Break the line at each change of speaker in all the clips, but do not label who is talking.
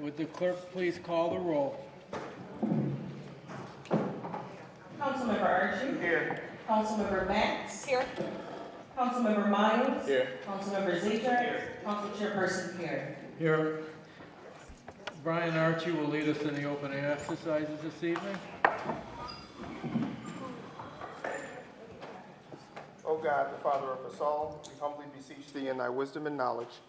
Would the clerk please call the roll?
Councilmember Archie.
Here.
Councilmember Max.
Here.
Councilmember Miles.
Here.
Councilmember Zajac. Council Chairperson Pierre.
Here. Brian Archie will lead us in the opening exercises this evening.
O God, the Father of us all, we humbly beseech thee in thy wisdom and knowledge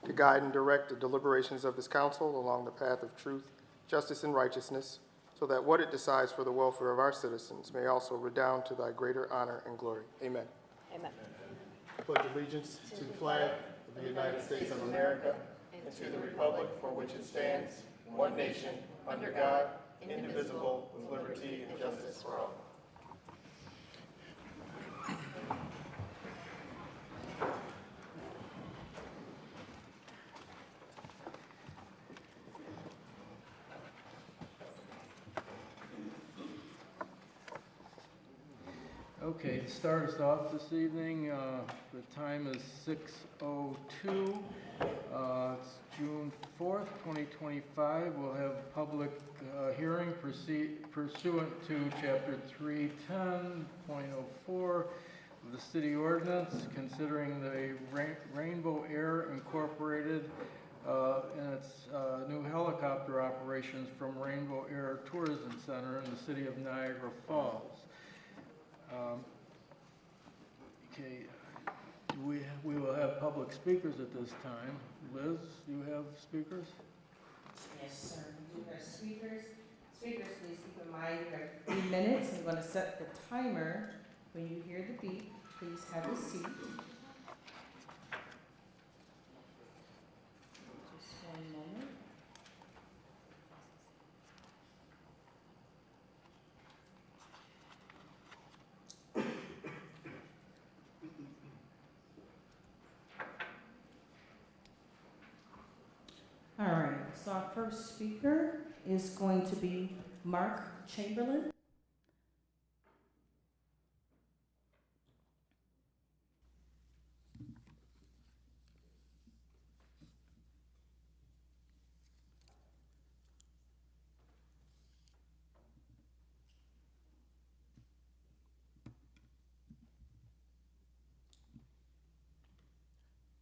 to guide and direct the deliberations of this council along the path of truth, justice, and righteousness, so that what it decides for the welfare of our citizens may also redound to thy greater honor and glory. Amen.
Amen.
I pledge allegiance to the flag of the United States of America and to the republic for which it stands, one nation, under God, indivisible, with liberty and justice for all.
Okay, to start us off this evening, the time is 6:02. It's June 4th, 2025. We'll have a public hearing pursuant to Chapter 310.04 of the City Ordinance, considering the Rainbow Air Incorporated and its new helicopter operations from Rainbow Air Tourism Center in the city of Niagara Falls. Okay, we will have public speakers at this time. Liz, you have speakers?
Yes, sir. We do have speakers. Speakers, please keep in mind you have 3 minutes. I'm going to set the timer. When you hear the beep, please have a seat. Just one moment. All right, so our first speaker is going to be Mark Chamberlain.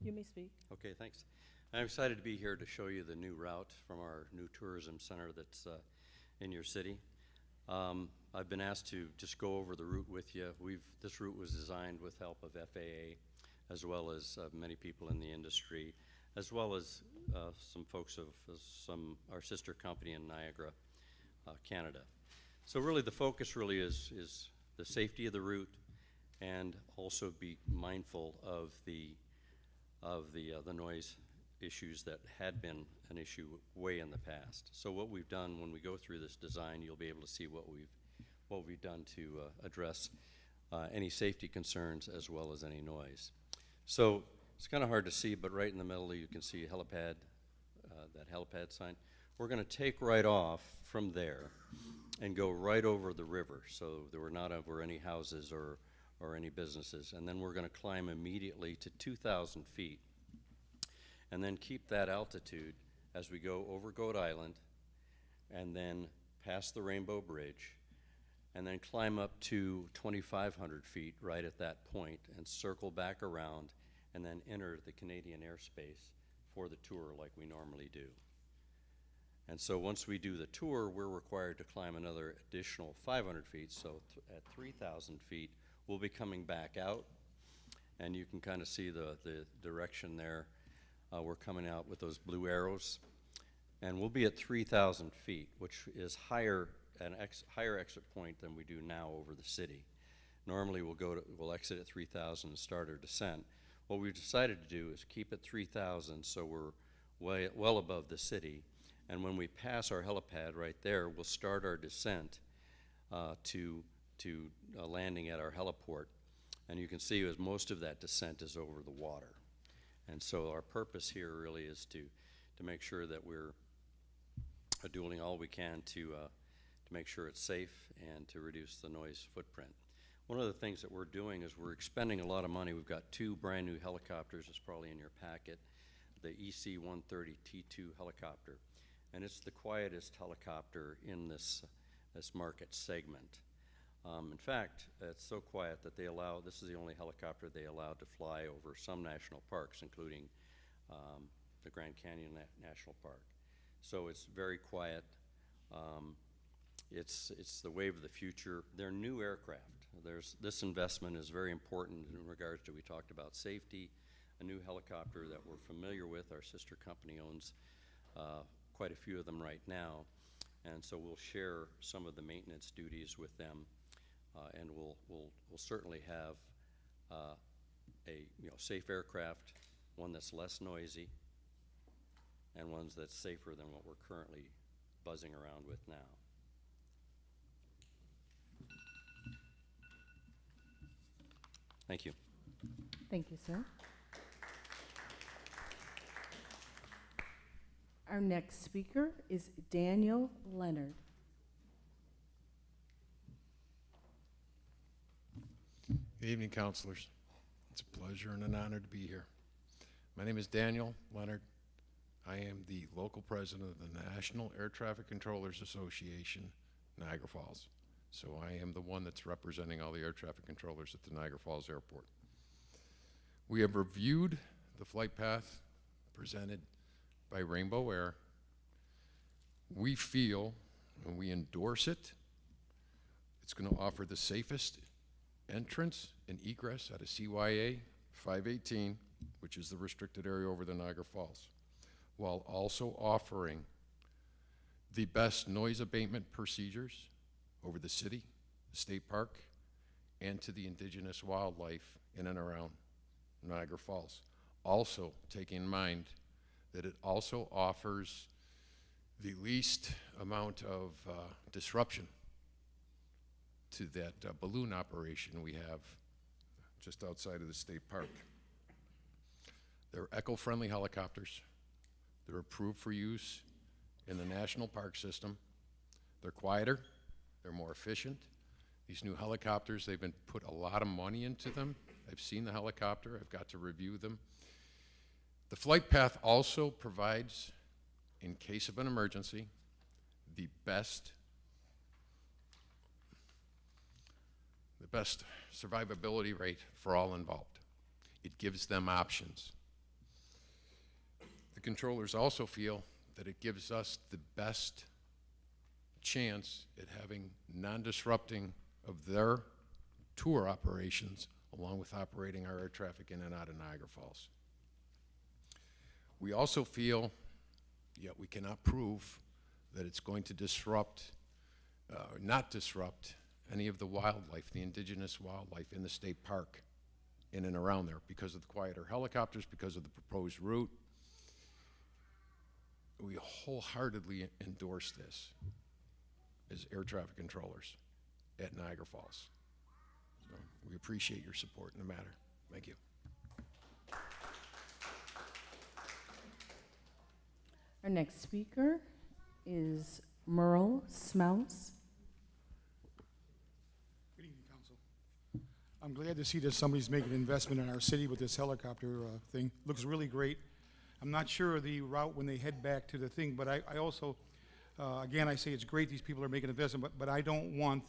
You may speak.
Okay, thanks. I'm excited to be here to show you the new route from our new tourism center that's in your city. I've been asked to just go over the route with you. This route was designed with help of FAA, as well as many people in the industry, as well as some folks of our sister company in Niagara, Canada. So really the focus really is the safety of the route, and also be mindful of the noise issues that had been an issue way in the past. So what we've done when we go through this design, you'll be able to see what we've done to address any safety concerns as well as any noise. So it's kind of hard to see, but right in the middle you can see a helipad, that helipad sign. We're going to take right off from there and go right over the river, so that we're not over any houses or any businesses. And then we're going to climb immediately to 2,000 feet. And then keep that altitude as we go over Goat Island, and then past the Rainbow Bridge, and then climb up to 2,500 feet right at that point, and circle back around, and then enter the Canadian airspace for the tour like we normally do. And so once we do the tour, we're required to climb another additional 500 feet, so at 3,000 feet, we'll be coming back out, and you can kind of see the direction there. We're coming out with those blue arrows, and we'll be at 3,000 feet, which is higher exit point than we do now over the city. Normally we'll exit at 3,000 and start our descent. What we've decided to do is keep at 3,000, so we're well above the city, and when we pass our helipad right there, we'll start our descent to landing at our heliport. And you can see as most of that descent is over the water. And so our purpose here really is to make sure that we're doing all we can to make sure it's safe and to reduce the noise footprint. One of the things that we're doing is we're expending a lot of money. We've got 2 brand new helicopters, it's probably in your packet, the EC-130 T2 helicopter. and it's the quietest helicopter in this market segment. In fact, it's so quiet that this is the only helicopter they allow to fly over some national parks, including the Grand Canyon National Park. So it's very quiet. It's the wave of the future. They're new aircraft. This investment is very important in regards to, we talked about safety, a new helicopter that we're familiar with. Our sister company owns quite a few of them right now, and so we'll share some of the maintenance duties with them, and we'll certainly have a safe aircraft, one that's less noisy, and ones that's safer than what we're currently buzzing around with now. Thank you.
Thank you, sir. Our next speaker is Daniel Leonard.
Good evening, councilors. It's a pleasure and an honor to be here. My name is Daniel Leonard. I am the local president of the National Air Traffic Controllers Association, Niagara Falls. So I am the one that's representing all the air traffic controllers at the Niagara Falls Airport. We have reviewed the flight path presented by Rainbow Air. We feel, and we endorse it, it's going to offer the safest entrance and egress out of CYA 518, which is the restricted area over the Niagara Falls, while also offering the best noise abatement procedures over the city, the state park, and to the indigenous wildlife in and around Niagara Falls. Also, taking in mind that it also offers the least amount of disruption to that balloon operation we have just outside of the state park. They're eco-friendly helicopters. They're approved for use in the national park system. They're quieter. They're more efficient. These new helicopters, they've been put a lot of money into them. I've seen the helicopter. I've got to review them. The flight path also provides, in case of an emergency, the best survivability rate for all involved. It gives them options. The controllers also feel that it gives us the best chance at having non-disrupting of their tour operations, along with operating our air traffic in and out of Niagara Falls. We also feel, yet we cannot prove, that it's going to not disrupt any of the wildlife, the indigenous wildlife in the state park in and around there, because of the quieter helicopters, because of the proposed route. We wholeheartedly endorse this as air traffic controllers at Niagara Falls. So we appreciate your support in the matter. Thank you.
Our next speaker is Merle Smouse.
Good evening, Council. I'm glad to see that somebody's making an investment in our city with this helicopter thing. Looks really great. I'm not sure of the route when they head back to the thing, but I also, again, I say it's great these people are making an investment, but I don't want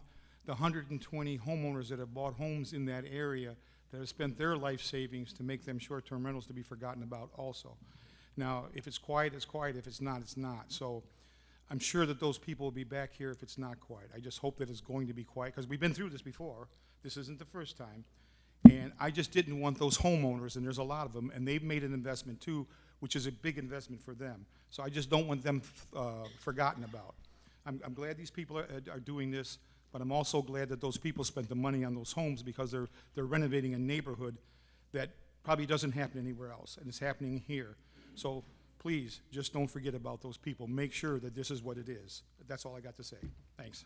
the 120 homeowners that have bought homes in that area that have spent their life savings to make them short-term rentals to be forgotten about also. Now, if it's quiet, it's quiet. If it's not, it's not. So I'm sure that those people will be back here if it's not quiet. I just hope that it's going to be quiet, because we've been through this before. This isn't the first time. And I just didn't want those homeowners, and there's a lot of them, and they've made an investment too, which is a big investment for them. So I just don't want them forgotten about. I'm glad these people are doing this, but I'm also glad that those people spent the money on those homes, because they're renovating a neighborhood that probably doesn't happen anywhere else, and it's happening here. So please, just don't forget about those people. Make sure that this is what it is. That's all I got to say. Thanks.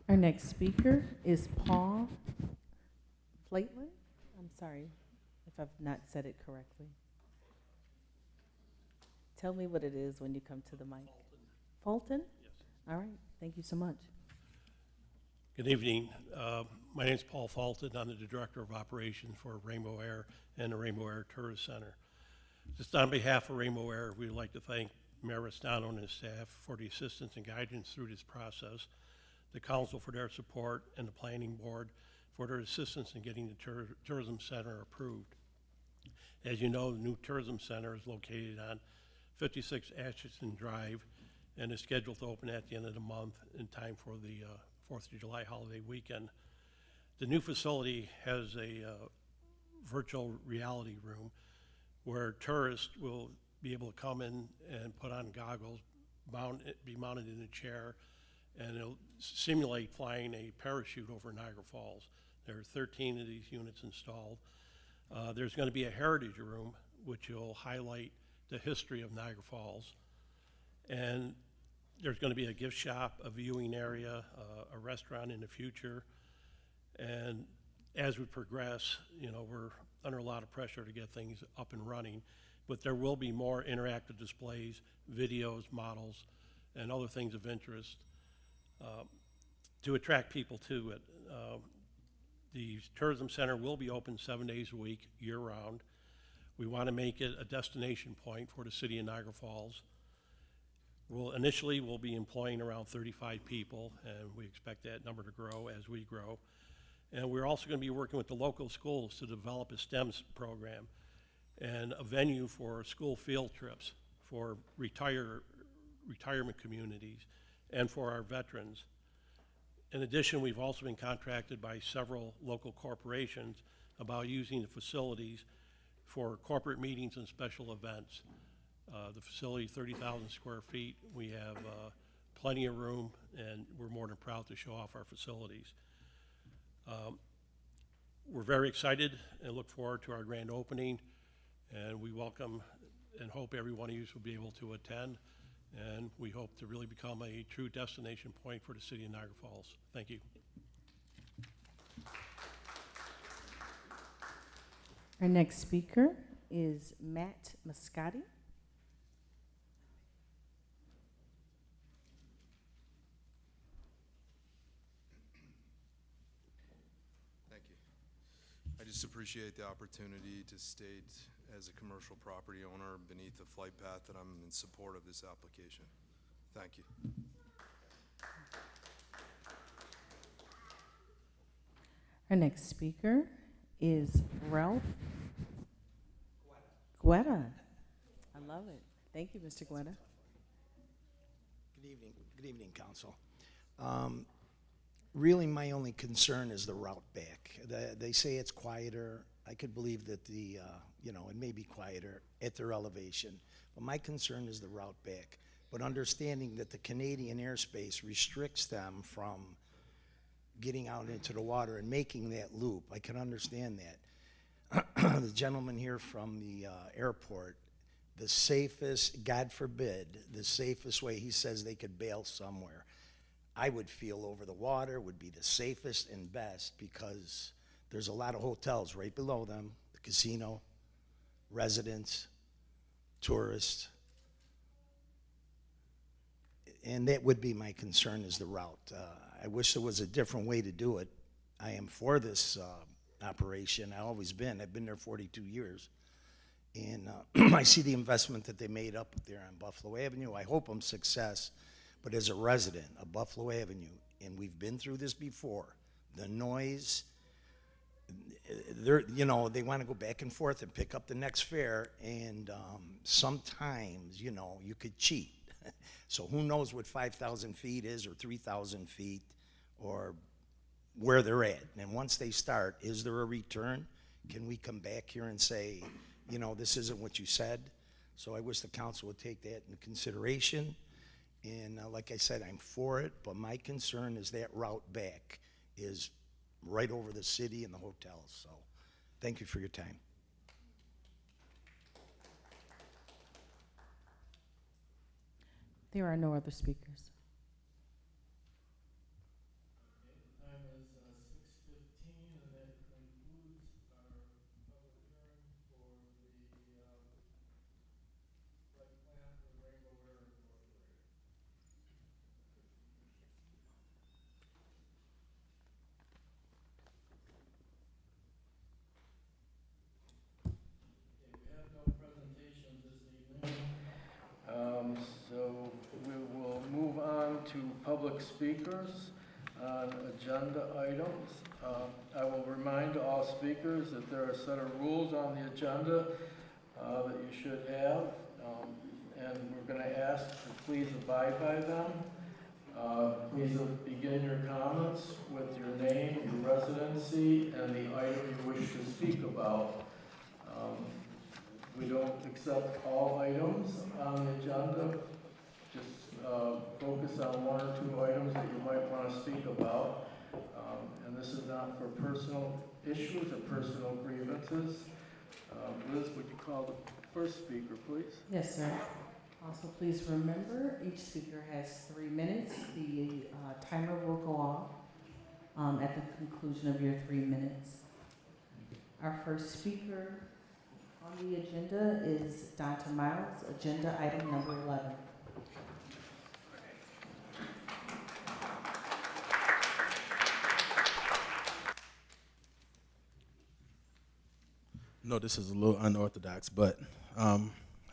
Our next speaker is Paul Flatlin. I'm sorry if I've not said it correctly. Tell me what it is when you come to the mic. Fulton?
Yes.
All right, thank you so much.
Good evening. My name is Paul Fulton. I'm the Director of Operations for Rainbow Air and the Rainbow Air Tourist Center. Just on behalf of Rainbow Air, we'd like to thank Mayor Restano and his staff for the assistance and guidance through this process, the council for their support, and the planning board for their assistance in getting the tourism center approved. As you know, the new tourism center is located on 56 Atchison Drive and is scheduled to open at the end of the month in time for the 4th of July holiday weekend. The new facility has a virtual reality room where tourists will be able to come in and put on goggles, be mounted in a chair, and it'll simulate flying a parachute over Niagara Falls. There are 13 of these units installed. There's going to be a heritage room which will highlight the history of Niagara Falls. And there's going to be a gift shop, a viewing area, a restaurant in the future. And as we progress, you know, we're under a lot of pressure to get things up and running, but there will be more interactive displays, videos, models, and other things of interest to attract people to it. The tourism center will be open 7 days a week, year-round. We want to make it a destination point for the city of Niagara Falls. Initially, we'll be employing around 35 people, and we expect that number to grow as we grow. And we're also going to be working with the local schools to develop a STEM program and a venue for school field trips for retirement communities and for our veterans. In addition, we've also been contracted by several local corporations about using the facilities for corporate meetings and special events. The facility, 30,000 square feet. We have plenty of room, and we're more than proud to show off our facilities. We're very excited and look forward to our grand opening, and we welcome and hope every one of you will be able to attend, and we hope to really become a true destination point for the city of Niagara Falls. Thank you.
Our next speaker is Matt Mascotti.
Thank you. I just appreciate the opportunity to state as a commercial property owner beneath the flight path that I'm in support of this application. Thank you.
Our next speaker is Ralph Guetta. I love it. Thank you, Mr. Guetta.
Good evening, Council. Really, my only concern is the route back. They say it's quieter. I could believe that it may be quieter at their elevation, but my concern is the route back. But understanding that the Canadian airspace restricts them from getting out into the water and making that loop, I can understand that. The gentleman here from the airport, the safest, God forbid, the safest way, he says they could bail somewhere. I would feel over the water would be the safest and best because there's a lot of hotels right below them, the casino, residents, tourists. And that would be my concern is the route. I wish there was a different way to do it. I am for this operation. I've always been. I've been there 42 years. And I see the investment that they made up there on Buffalo Avenue. I hope I'm success. But as a resident of Buffalo Avenue, and we've been through this before, the noise, they want to go back and forth and pick up the next fare, and sometimes, you could cheat. So who knows what 5,000 feet is or 3,000 feet or where they're at. And once they start, is there a return? Can we come back here and say, this isn't what you said? So I wish the council would take that into consideration. And like I said, I'm for it, but my concern is that route back is right over the city and the hotels. So thank you for your time.
There are no other speakers.
The time is 6:15, and that concludes our public hearing for the site plan for Rainbow Air Incorporated. Okay, we have no presentation public speakers on agenda items. I will remind all speakers that there are a set of rules on the agenda that you should have, and we're going to ask to please abide by them. Please begin your comments with your name, your residency, and the item you wish to speak about. We don't accept all items on the agenda. Just focus on one or two items that you might want to speak about. And this is not for personal issues or personal grievances. Liz, would you call the first speaker, please?
Yes, sir. Also, please remember, each speaker has 3 minutes. The timer will go off at the conclusion of your 3 minutes. Our first speaker on the agenda is Dante Miles, agenda item number 11.
No, this is a little unorthodox, but I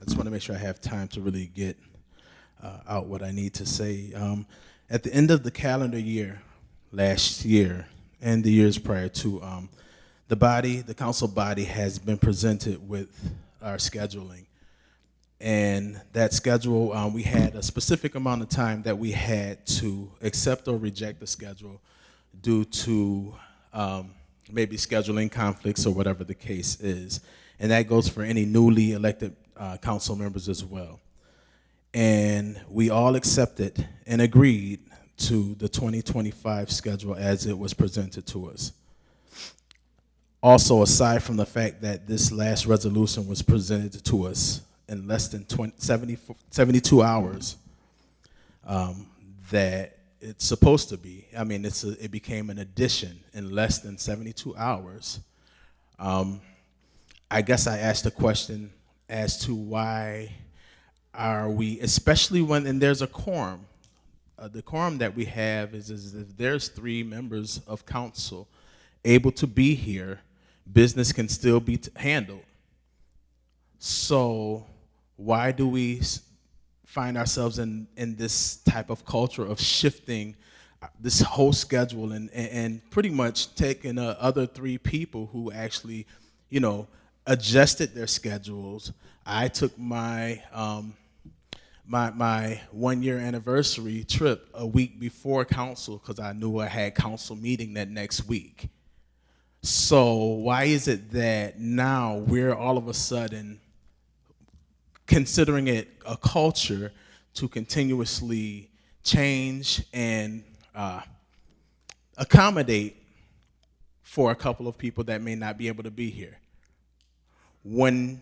just want to make sure I have time to really get out what I need to say. At the end of the calendar year, last year, and the years prior to, the council body has been presented with our scheduling. And that schedule, we had a specific amount of time that we had to accept or reject the schedule due to maybe scheduling conflicts or whatever the case is. And that goes for any newly elected council members as well. And we all accepted and agreed to the 2025 schedule as it was presented to us. Also, aside from the fact that this last resolution was presented to us in less than 72 hours, that it's supposed to be. I mean, it became an addition in less than 72 hours. I guess I asked a question as to why are we, especially when, and there's a quorum. The quorum that we have is if there's 3 members of council able to be here, business can still be handled. So why do we find ourselves in this type of culture of shifting this whole schedule and pretty much taking other 3 people who actually, adjusted their schedules? I took my my 1-year anniversary trip a week before council because I knew I had council meeting that next week. So why is it that now we're all of a sudden considering it a culture to continuously change and accommodate for a couple of people that may not be able to be here? When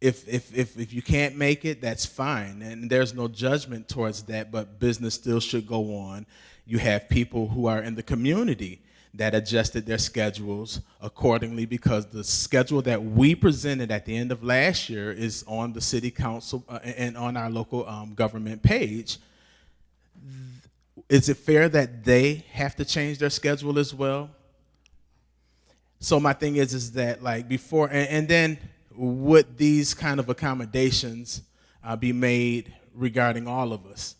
if you can't make it, that's fine, and there's no judgment towards that, but business still should go on. You have people who are in the community that adjusted their schedules accordingly because the schedule that we presented at the end of last year is on the city council and on our local government page. Is it fair that they have to change their schedule as well? So my thing is that like before, and then would these kind of accommodations be made regarding all of us?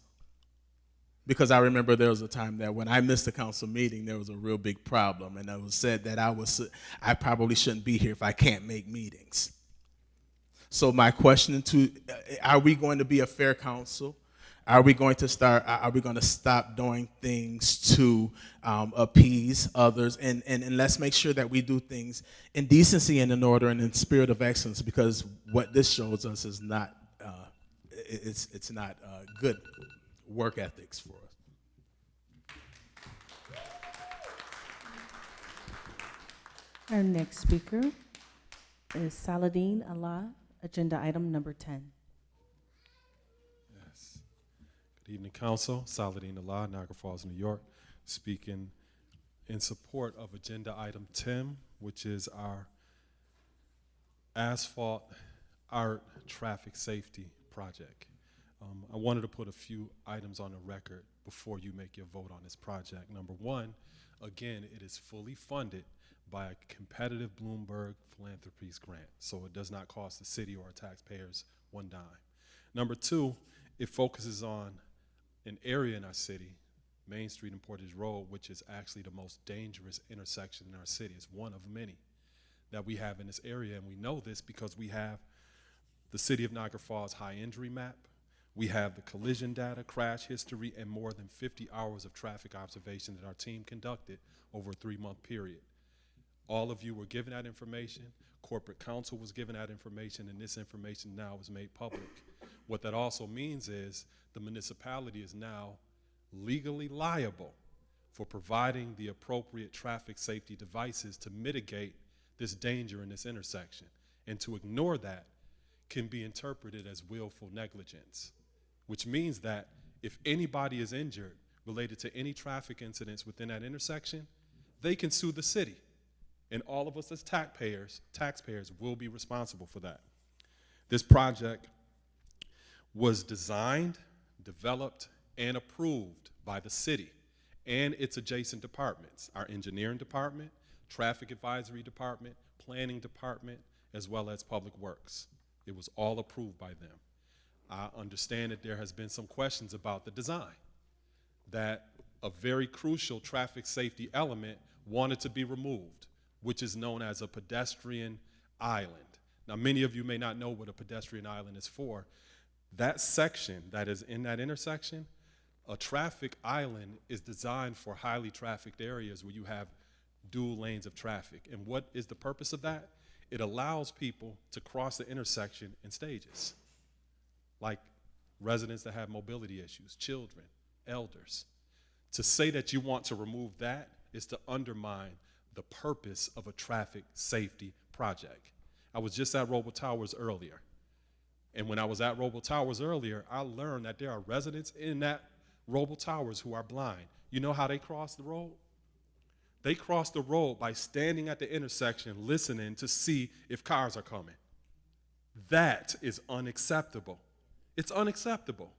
Because I remember there was a time that when I missed a council meeting, there was a real big problem, and it was said that I probably shouldn't be here if I can't make meetings. So my question are we going to be a fair council? Are we going to stop doing things to appease others? And let's make sure that we do things in decency and in order and in spirit of excellence, because what this shows us is not, it's not good work ethics for us.
Our next speaker is Saladin Allah, agenda item number 10.
Yes. Good evening, Council. Saladin Allah, Niagara Falls, New York, speaking in support of agenda item 10, which is our asphalt art traffic safety project. I wanted to put a few items on the record before you make your vote on this project. Number one, again, it is fully funded by a competitive Bloomberg Philanthropies grant, so it does not cost the city or taxpayers $1. Number two, it focuses on an area in our city Main Street and Portage Road, which is actually the most dangerous intersection in our city. It's one of many that we have in this area, and we know this because we have the City of Niagara Falls high injury map, we have the collision data, crash history, and more than 50 hours of traffic observation that our team conducted over a 3-month period. All of you were given that information, corporate counsel was given that information, and this information now is made public. What that also means is the municipality is now legally liable for providing the appropriate traffic safety devices to mitigate this danger in this intersection. And to ignore that can be interpreted as willful negligence, which means that if anybody is injured related to any traffic incidents within that intersection, they can sue the city. And all of us as taxpayers will be responsible for that. This project was designed, developed, and approved by the city and its adjacent departments, our engineering department, traffic advisory department, planning department, as well as public works. It was all approved by them. I understand that there has been some questions about the design, that a very crucial traffic safety element wanted to be removed, which is known as a pedestrian island. Now, many of you may not know what a pedestrian island is for. That section that is in that intersection, a traffic island is designed for highly trafficked areas where you have dual lanes of traffic. And what is the purpose of that? It allows people to cross the intersection in stages, like residents that have mobility issues, children, elders. To say that you want to remove that is to undermine the purpose of a traffic safety project. I was just at Roble Towers earlier. And when I was at Roble Towers earlier, I learned that there are residents in that Roble Towers who are blind. You know how they cross the road? They cross the road by standing at the intersection, listening to see if cars are coming. That is unacceptable. It's unacceptable.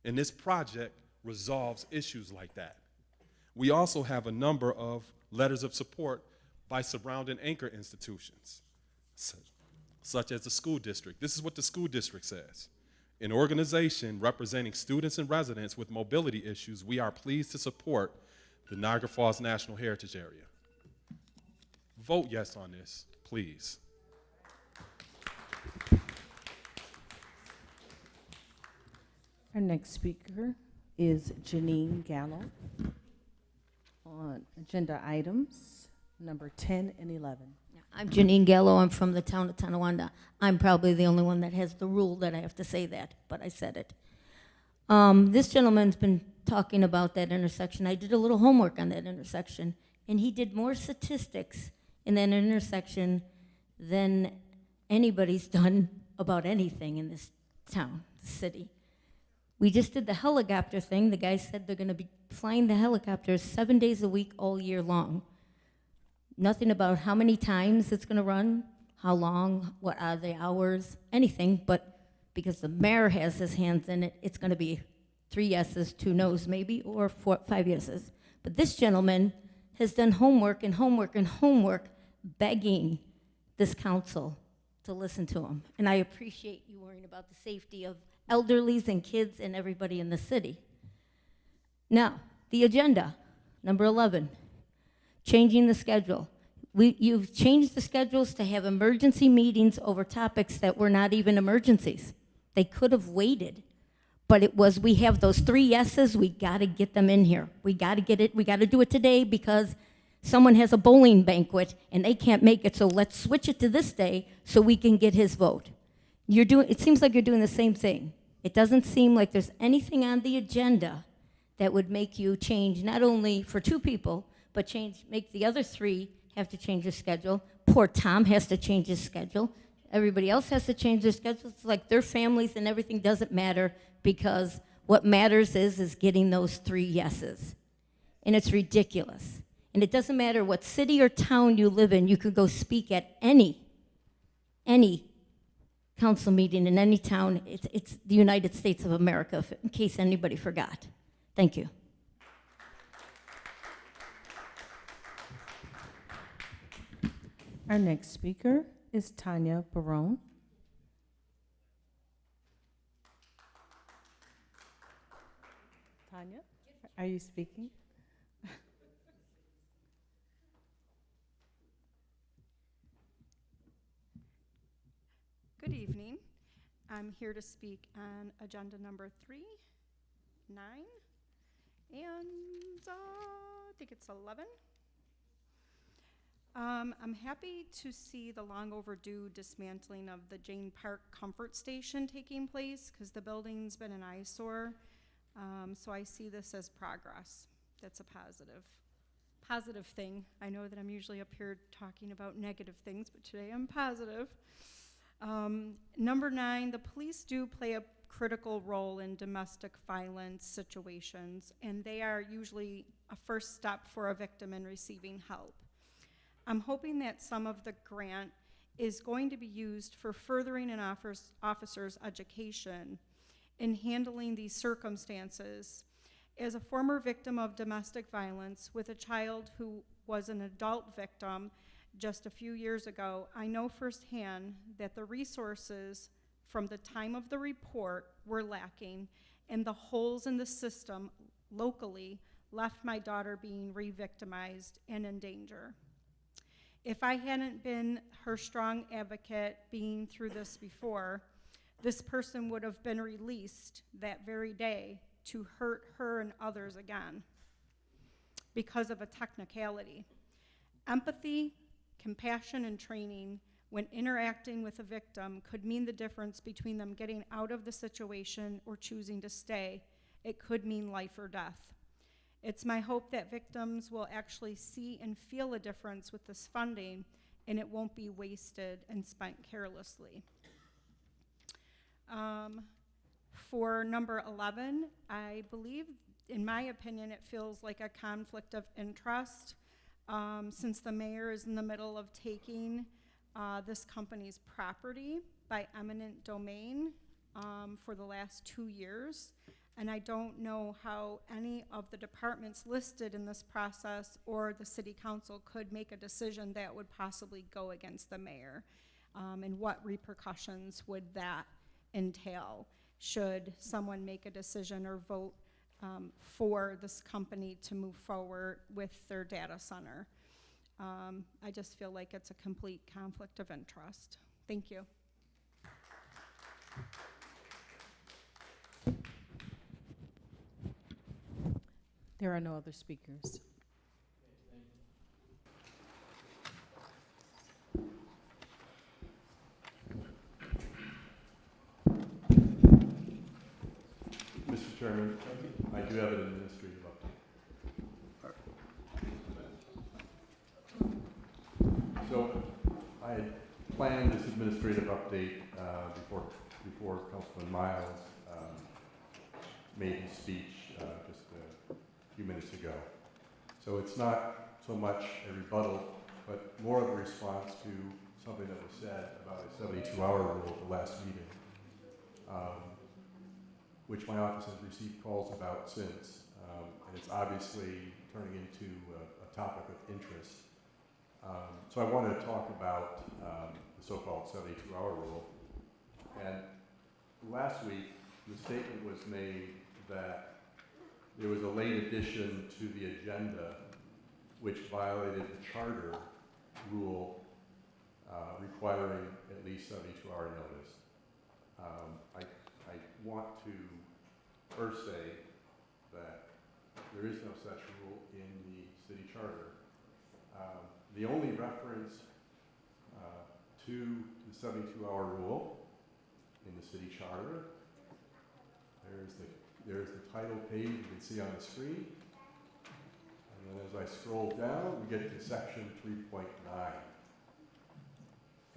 And this project resolves issues like that. We also have a number of letters of support by surrounding anchor institutions, such as the school district. This is what the school district says. An organization representing students and residents with mobility issues, we are pleased to support the Niagara Falls National Heritage Area. Vote yes on this, please.
Our next speaker is Janine Gallo on agenda items number 10 and 11.
I'm Janine Gallo. I'm from the town of Tonawanda. I'm probably the only one that has the rule that I have to say that, but I said it. This gentleman's been talking about that intersection. I did a little homework on that intersection, and he did more statistics in that intersection than anybody's done about anything in this town, the city. We just did the helicopter thing. The guy said they're going to be flying the helicopters 7 days a week all year long. Nothing about how many times it's going to run, how long, what are the hours, anything, but because the mayor has his hands in it, it's going to be 3 yeses, 2 noes maybe, or 5 yeses. But this gentleman has done homework and homework and homework begging this council to listen to him. And I appreciate you worrying about the safety of elderlies and kids and everybody in the city. Now, the agenda, number 11. Changing the schedule. You've changed the schedules to have emergency meetings over topics that were not even emergencies. They could have waited, but it was, we have those 3 yeses, we gotta get them in here. We gotta get it, we gotta do it today because someone has a bowling banquet and they can't make it, so let's switch it to this day so we can get his vote. It seems like you're doing the same thing. It doesn't seem like there's anything on the agenda that would make you change, not only for 2 people, but make the other 3 have to change their schedule. Poor Tom has to change his schedule. Everybody else has to change their schedule. It's like their families and everything doesn't matter because what matters is getting those 3 yeses. And it's ridiculous. And it doesn't matter what city or town you live in, you could go speak at any council meeting in any town. It's the United States of America, in case anybody forgot. Thank you.
Our next speaker is Tanya Barone. Tanya? Are you speaking?
Good evening. I'm here to speak on agenda number 3, 9, and I think it's 11. I'm happy to see the long overdue dismantling of the Jane Park Comfort Station taking place because the building's been an eyesore. So I see this as progress. That's a positive thing. I know that I'm usually up here talking about negative things, but today I'm positive. Number 9, the police do play a critical role in domestic violence situations, and they are usually a first step for a victim in receiving help. I'm hoping that some of the grant is going to be used for furthering an officer's education in handling these circumstances. As a former victim of domestic violence with a child who was an adult victim just a few years ago, I know firsthand that the resources from the time of the report were lacking, and the holes in the system locally left my daughter being re-victimized and in danger. If I hadn't been her strong advocate being through this before, this person would have been released that very day to hurt her and others again because of a technicality. Empathy, compassion, and training when interacting with a victim could mean the difference between them getting out of the situation or choosing to stay. It could mean life or death. It's my hope that victims will actually see and feel a difference with this funding, and it won't be wasted and spent carelessly. For number 11, I believe, in my opinion, it feels like a conflict of interest since the mayor is in the middle of taking this company's property by eminent domain for the last 2 years. And I don't know how any of the departments listed in this process or the city council could make a decision that would possibly go against the mayor. And what repercussions would that entail should someone make a decision or vote for this company to move forward with their data center? I just feel like it's a complete conflict of interest. Thank you.
There are no other speakers.
Mr. Chairman, I do have an administrative update. So I had planned this administrative update before Councilman Miles made his speech just a few minutes ago. So it's not so much a rebuttal, but more of a response to something that was said about a 72-hour rule at the last meeting, which my office has received calls about since. And it's obviously turning into a topic of interest. So I wanted to talk about the so-called 72-hour rule. And last week, the statement was made that there was a late addition to the agenda which violated the charter rule requiring at least 72-hour notice. I want to first say that there is no such rule in the city charter. The only reference to the 72-hour rule in the city charter, there's the title page you can see on the screen. And then as I scroll down, we get to section 3.9.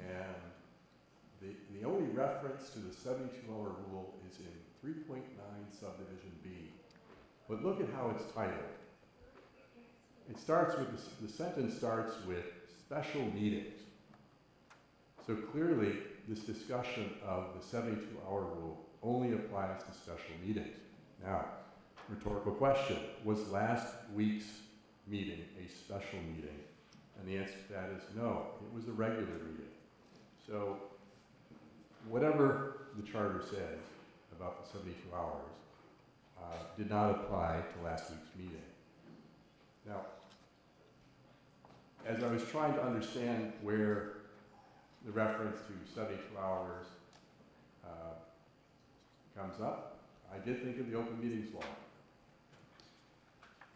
And the only reference to the 72-hour rule is in 3.9 subdivision B. But look at how it's titled. It starts with, the sentence starts with special meetings. So clearly, this discussion of the 72-hour rule only applies to special meetings. Now, rhetorical question, was last week's meeting a special meeting? And the answer to that is no, it was a regular meeting. So whatever the charter says about the 72 hours, did not apply to last week's meeting. Now, as I was trying to understand where the reference to 72 hours comes up, I did think of the Open Meetings Law.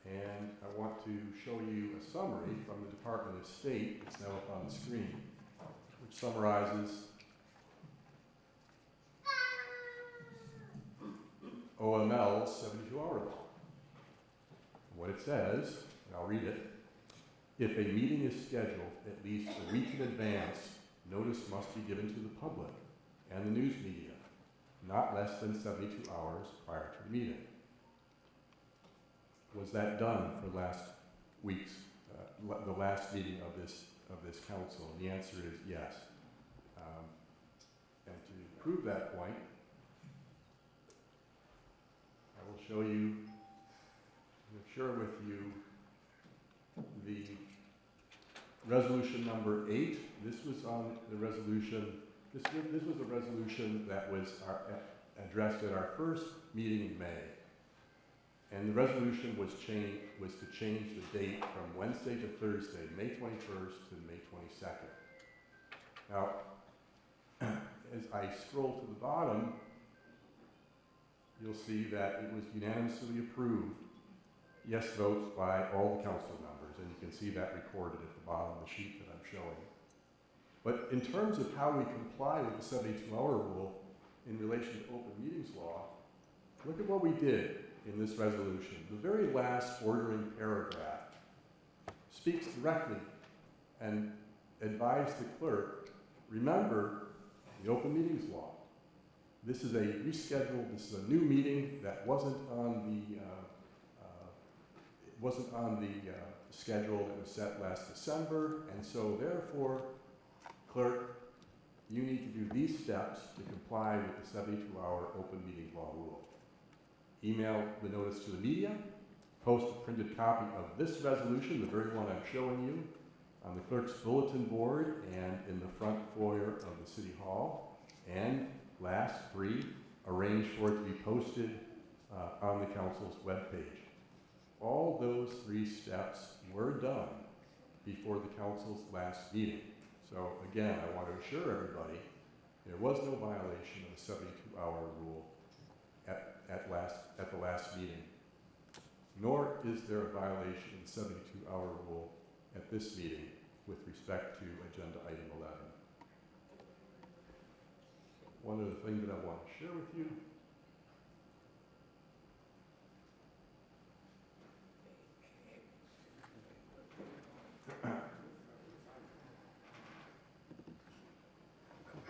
And I want to show you a summary from the Department of State, it's now up on the screen, which summarizes OML's 72-hour law. What it says, and I'll read it, if a meeting is scheduled at least a week in advance, notice must be given to the public and the news media, not less than 72 hours prior to the meeting. Was that done for last week's, the last meeting of this council? And the answer is yes. And to prove that point, I will show you, share with you the resolution number 8. This was on the resolution, this was a resolution that was addressed at our first meeting in May. And the resolution was to change the date from Wednesday to Thursday, May 21st to May 22nd. Now, as I scroll to the bottom, you'll see that it was unanimously approved, yes votes by all the council members, and you can see that recorded at the bottom of the sheet that I'm showing. But in terms of how we comply with the 72-hour rule in relation to open meetings law, look at what we did in this resolution. The very last ordering paragraph speaks directly and advised the clerk, remember the open meetings law. This is a rescheduled, this is a new meeting that wasn't on the schedule that was set last December, and so therefore, clerk, you need to do these steps to comply with the 72-hour open meeting law rule. Email the notice to the media, post a printed copy of this resolution, the very one I'm showing you, on the clerk's bulletin board and in the front foyer of the City Hall. And last, 3, arrange for it to be posted on the council's webpage. All those 3 steps were done before the council's last meeting. So again, I want to assure everybody there was no violation of the 72-hour rule at the last meeting, nor is there a violation of the 72-hour rule at this meeting with respect to agenda item 11. One other thing that I want to share with you.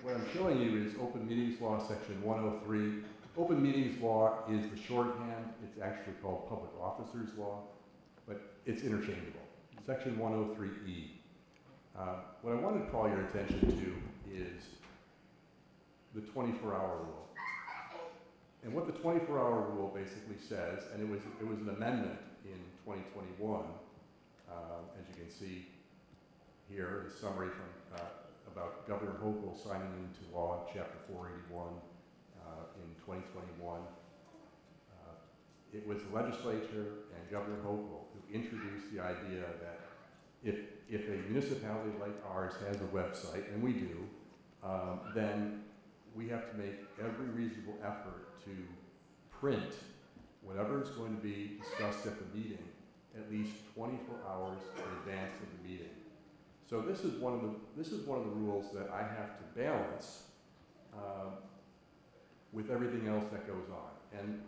What I'm showing you is Open Meetings Law, Section 103. Open Meetings Law is the shorthand. It's actually called Public Officers Law, but it's interchangeable. Section 103E. What I wanted to call your attention to is the 24-hour rule. And what the 24-hour rule basically says, and it was an amendment in 2021, as you can see here, the summary from about Governor Hochul signing into law Chapter 481 in 2021. It was the legislature and Governor Hochul who introduced the idea that if a municipality like ours has a website, and we do, then we have to make every reasonable effort to print whatever is going to be discussed at the meeting at least 24 hours in advance of the meeting. So this is one of the rules that I have to balance with everything else that goes on. And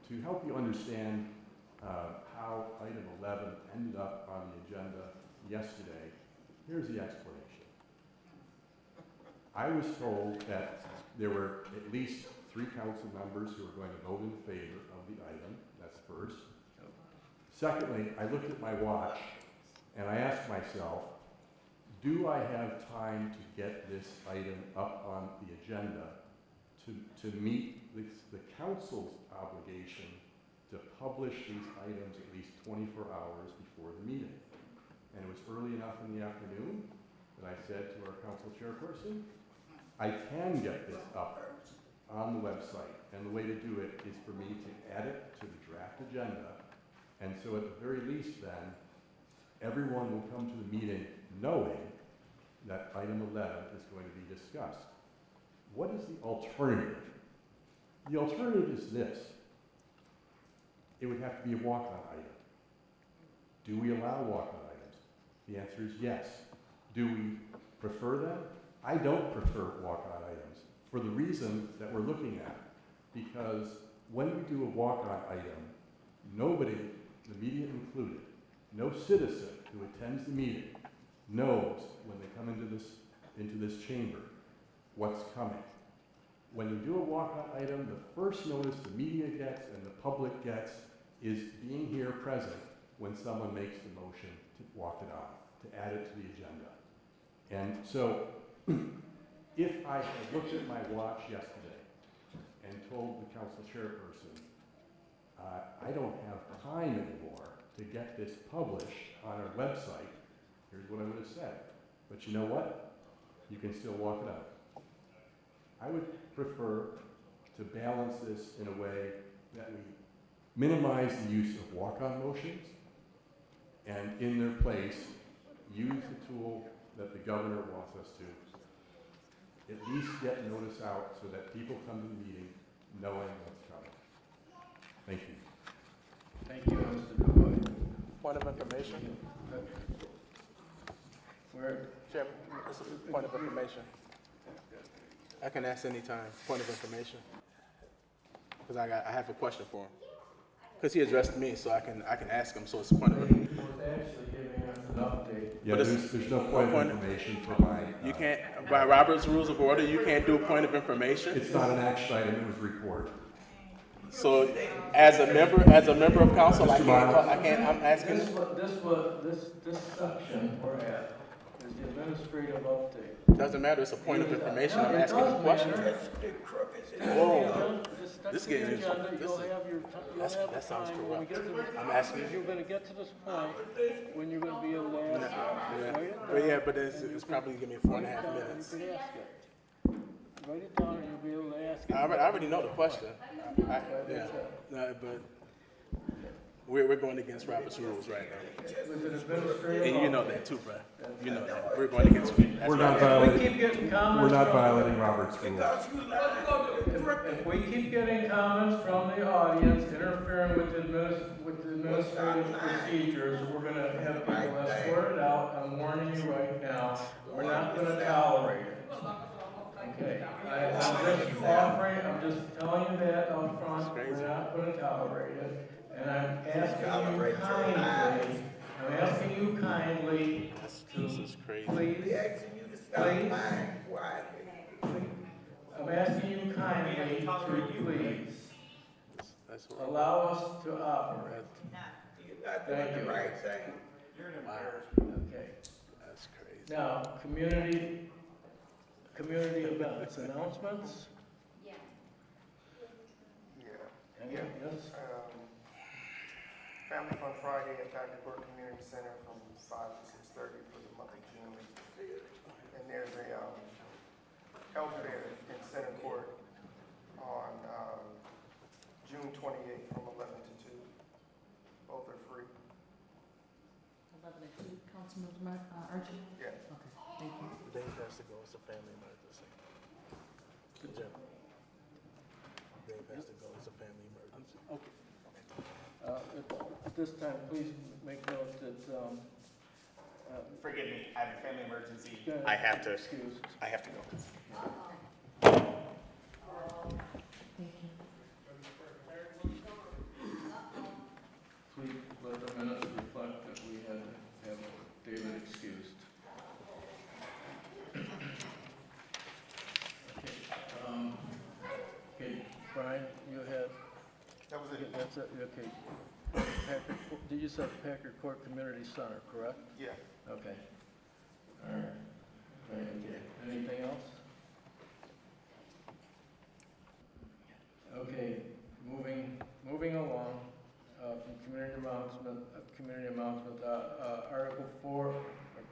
to help you understand how item 11 ended up on the agenda yesterday, here's the explanation. I was told that there were at least 3 council members who were going to vote in favor of the item. That's first. Secondly, I looked at my watch and I asked myself, do I have time to get this item up on the agenda to meet the council's obligation to publish these items at least 24 hours before the meeting? And it was early enough in the afternoon that I said to our council chairperson, I can get this up on the website. And the way to do it is for me to add it to the draft agenda. And so at the very least then, everyone will come to the meeting knowing that item 11 is going to be discussed. What is the alternative? The alternative is this. It would have to be a walk-on item. Do we allow walk-on items? The answer is yes. Do we prefer them? I don't prefer walk-on items for the reason that we're looking at. Because when we do a walk-on item, nobody, the media included, no citizen who attends the meeting knows when they come into this chamber what's coming. When you do a walk-on item, the first notice the media gets and the public gets is being here present when someone makes the motion to walk it on, to add it to the agenda. And so, if I had looked at my watch yesterday and told the council chairperson, I don't have time anymore to get this published on our website, here's what I would have said. But you know what? You can still walk it out. I would prefer to balance this in a way that we minimize the use of walk-on motions and in their place use the tool that the governor wants us to. At least get notice out so that people come to the meeting knowing what's coming. Thank you.
Thank you, Mr. Dubois.
Point of information. Chairman, this is a point of information.
I can ask anytime, point of information. Because I have a question for him. Because he addressed me, so I can ask him, so it's a point of information.
He was actually giving us an update.
Yeah, there's no point of information for my...
You can't, by Robert's Rules of Order, you can't do a point of information?
It's not an action item, it was report.
So, as a member of council, I'm asking...
This section we're at is the administrative update.
Doesn't matter, it's a point of information, I'm asking a question. Whoa. This is getting that sounds corrupt. I'm asking you.
You're gonna get to this point when you're gonna be able to ask it.
Yeah, but it's probably gonna be 4.5 minutes.
You can ask it. Write it down and you'll be able to ask it.
I already know the question. But we're going against Robert's rules right now. And you know that too, bro. You know that. We're going against it.
We're not violating Robert's rules.
If we keep getting comments from the audience interfering with the administrative procedures, we're gonna have people escort it out. I'm warning you right now, we're not gonna tolerate it. Okay, I'm just telling you that up front, we're not gonna tolerate it. And I'm asking you kindly to please, I'm asking you kindly to please allow us to operate. Thank you. Okay.
That's crazy.
Now, community events, announcements?
Yeah.
Yes?
Family Fun Friday at Niagara Falls Community Center from 5 to 6:30 for the month of June. And there's a health fair in Center Court on June 28th from 11 to 2. Both are free.
11 to 2, Councilman Archie?
Yeah.
Okay, thank you.
Dave has to go, it's a family emergency. Good job. Dave has to go, it's a family emergency.
Okay. At this time, please make note that,
Forgive me, I have a family emergency.
go ahead.
I have to go.
Thank you.
Please let the minutes reflect that we had to have David excused. Okay, Brian, you had,
That was it.
that's it, okay. Did you say Packard Court Community Center, correct?
Yeah.
Okay. All right. Okay. Anything else? Okay, moving along, from community announcement, Article 4, or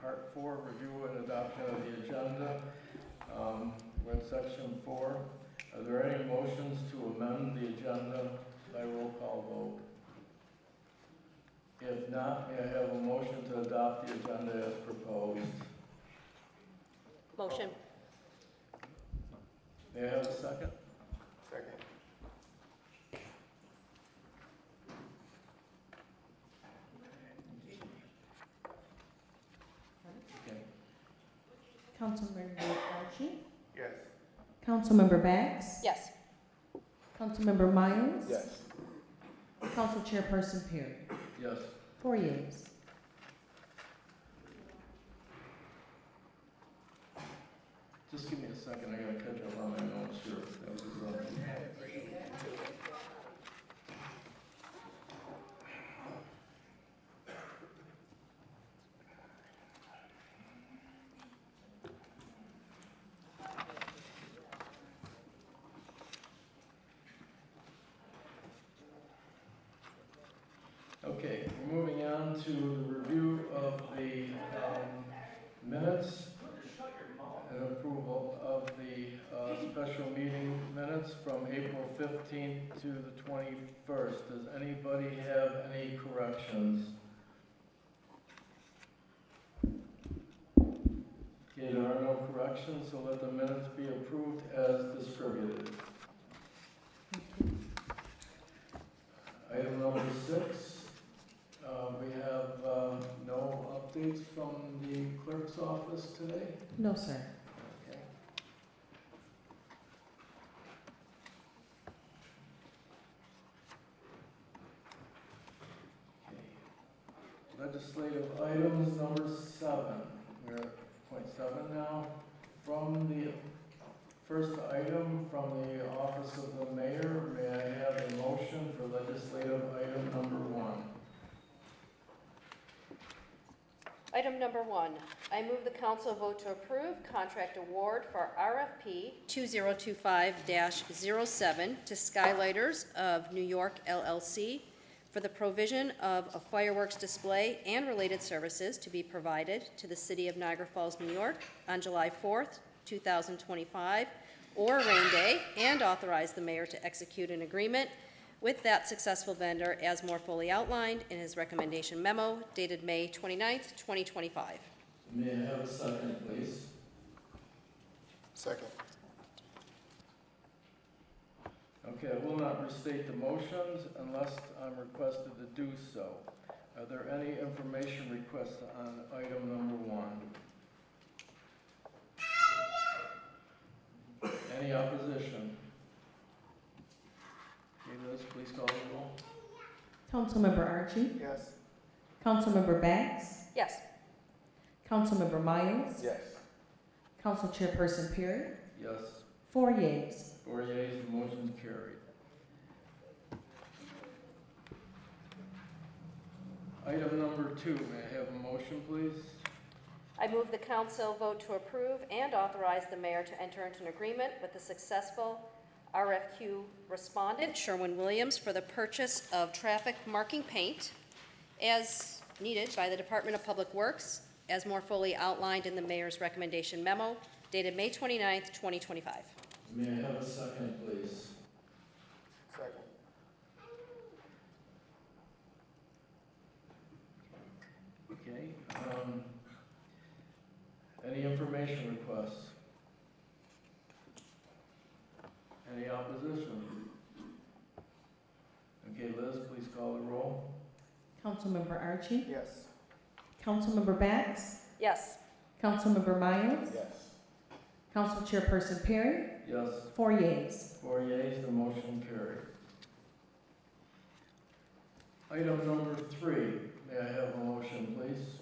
Part 4, review and adoption of the agenda. We're in Section 4. Are there any motions to amend the agenda by roll call vote? If not, may I have a motion to adopt the agenda as proposed?
Motion.
May I have a second?
Second.
Okay.
Councilmember Archie?
Yes.
Councilmember Bax?
Yes.
Councilmember Miles?
Yes.
Council Chairperson Perry?
Yes.
4 yeas.
Just give me a second, I gotta catch up on my notes here. That was, Okay, we're moving on to the review of the minutes and approval of the special meeting minutes from April 15th to the 21st. Does anybody have any corrections? Okay, there are no corrections, so let the minutes be approved as distributed. Item number 6. We have no updates from the clerk's office today?
No, sir.
Okay. Legislative items number 7. We're at point 7 now. From the first item from the office of the mayor, may I have a motion for legislative item number 1?
Item number 1, I move the council vote to approve contract award for RFP 2025-07 to Skylighters of New York LLC for the provision of a fireworks display and related services to be provided to the city of Niagara Falls, New York on July 4th, 2025, or rain day, and authorize the mayor to execute an agreement with that successful vendor as more fully outlined in his recommendation memo dated May 29th, 2025.
May I have a second, please?
Second.
Okay, I will not restate the motions unless I'm requested to do so. Are there any information requests on item number 1? Any opposition? Okay, Liz, please call the roll.
Councilmember Archie?
Yes.
Councilmember Bax?
Yes.
Councilmember Miles?
Yes.
Council Chairperson Perry?
Yes.
4 yeas.
4 yeas, the motion's carried. Item number 2, may I have a motion, please?
I move the council vote to approve and authorize the mayor to enter into an agreement with the successful RFQ respondent, Sherwin-Williams, for the purchase of traffic marking paint as needed by the Department of Public Works, as more fully outlined in the mayor's recommendation memo dated May 29th, 2025.
May I have a second, please?
Second.
Okay, any information requests? Any opposition? Okay, Liz, please call the roll.
Councilmember Archie?
Yes.
Councilmember Bax?
Yes.
Councilmember Miles?
Yes.
Council Chairperson Perry?
Yes.
4 yeas.
4 yeas, the motion carried. Item number 3, may I have a motion, please?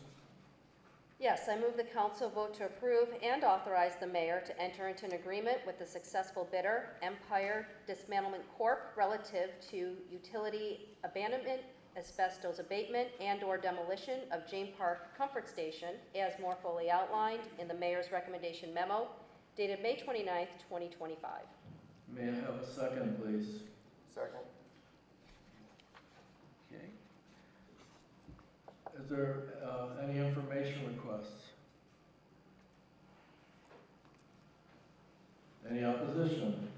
Yes, I move the council vote to approve and authorize the mayor to enter into an agreement with the successful bidder, Empire Dismantlement Corp., relative to utility abandonment, asbestos abatement, and/or demolition of Jane Park Comfort Station, as more fully outlined in the mayor's recommendation memo dated May 29th, 2025.
May I have a second, please?
Second.
Okay. Is there any information requests? Any opposition?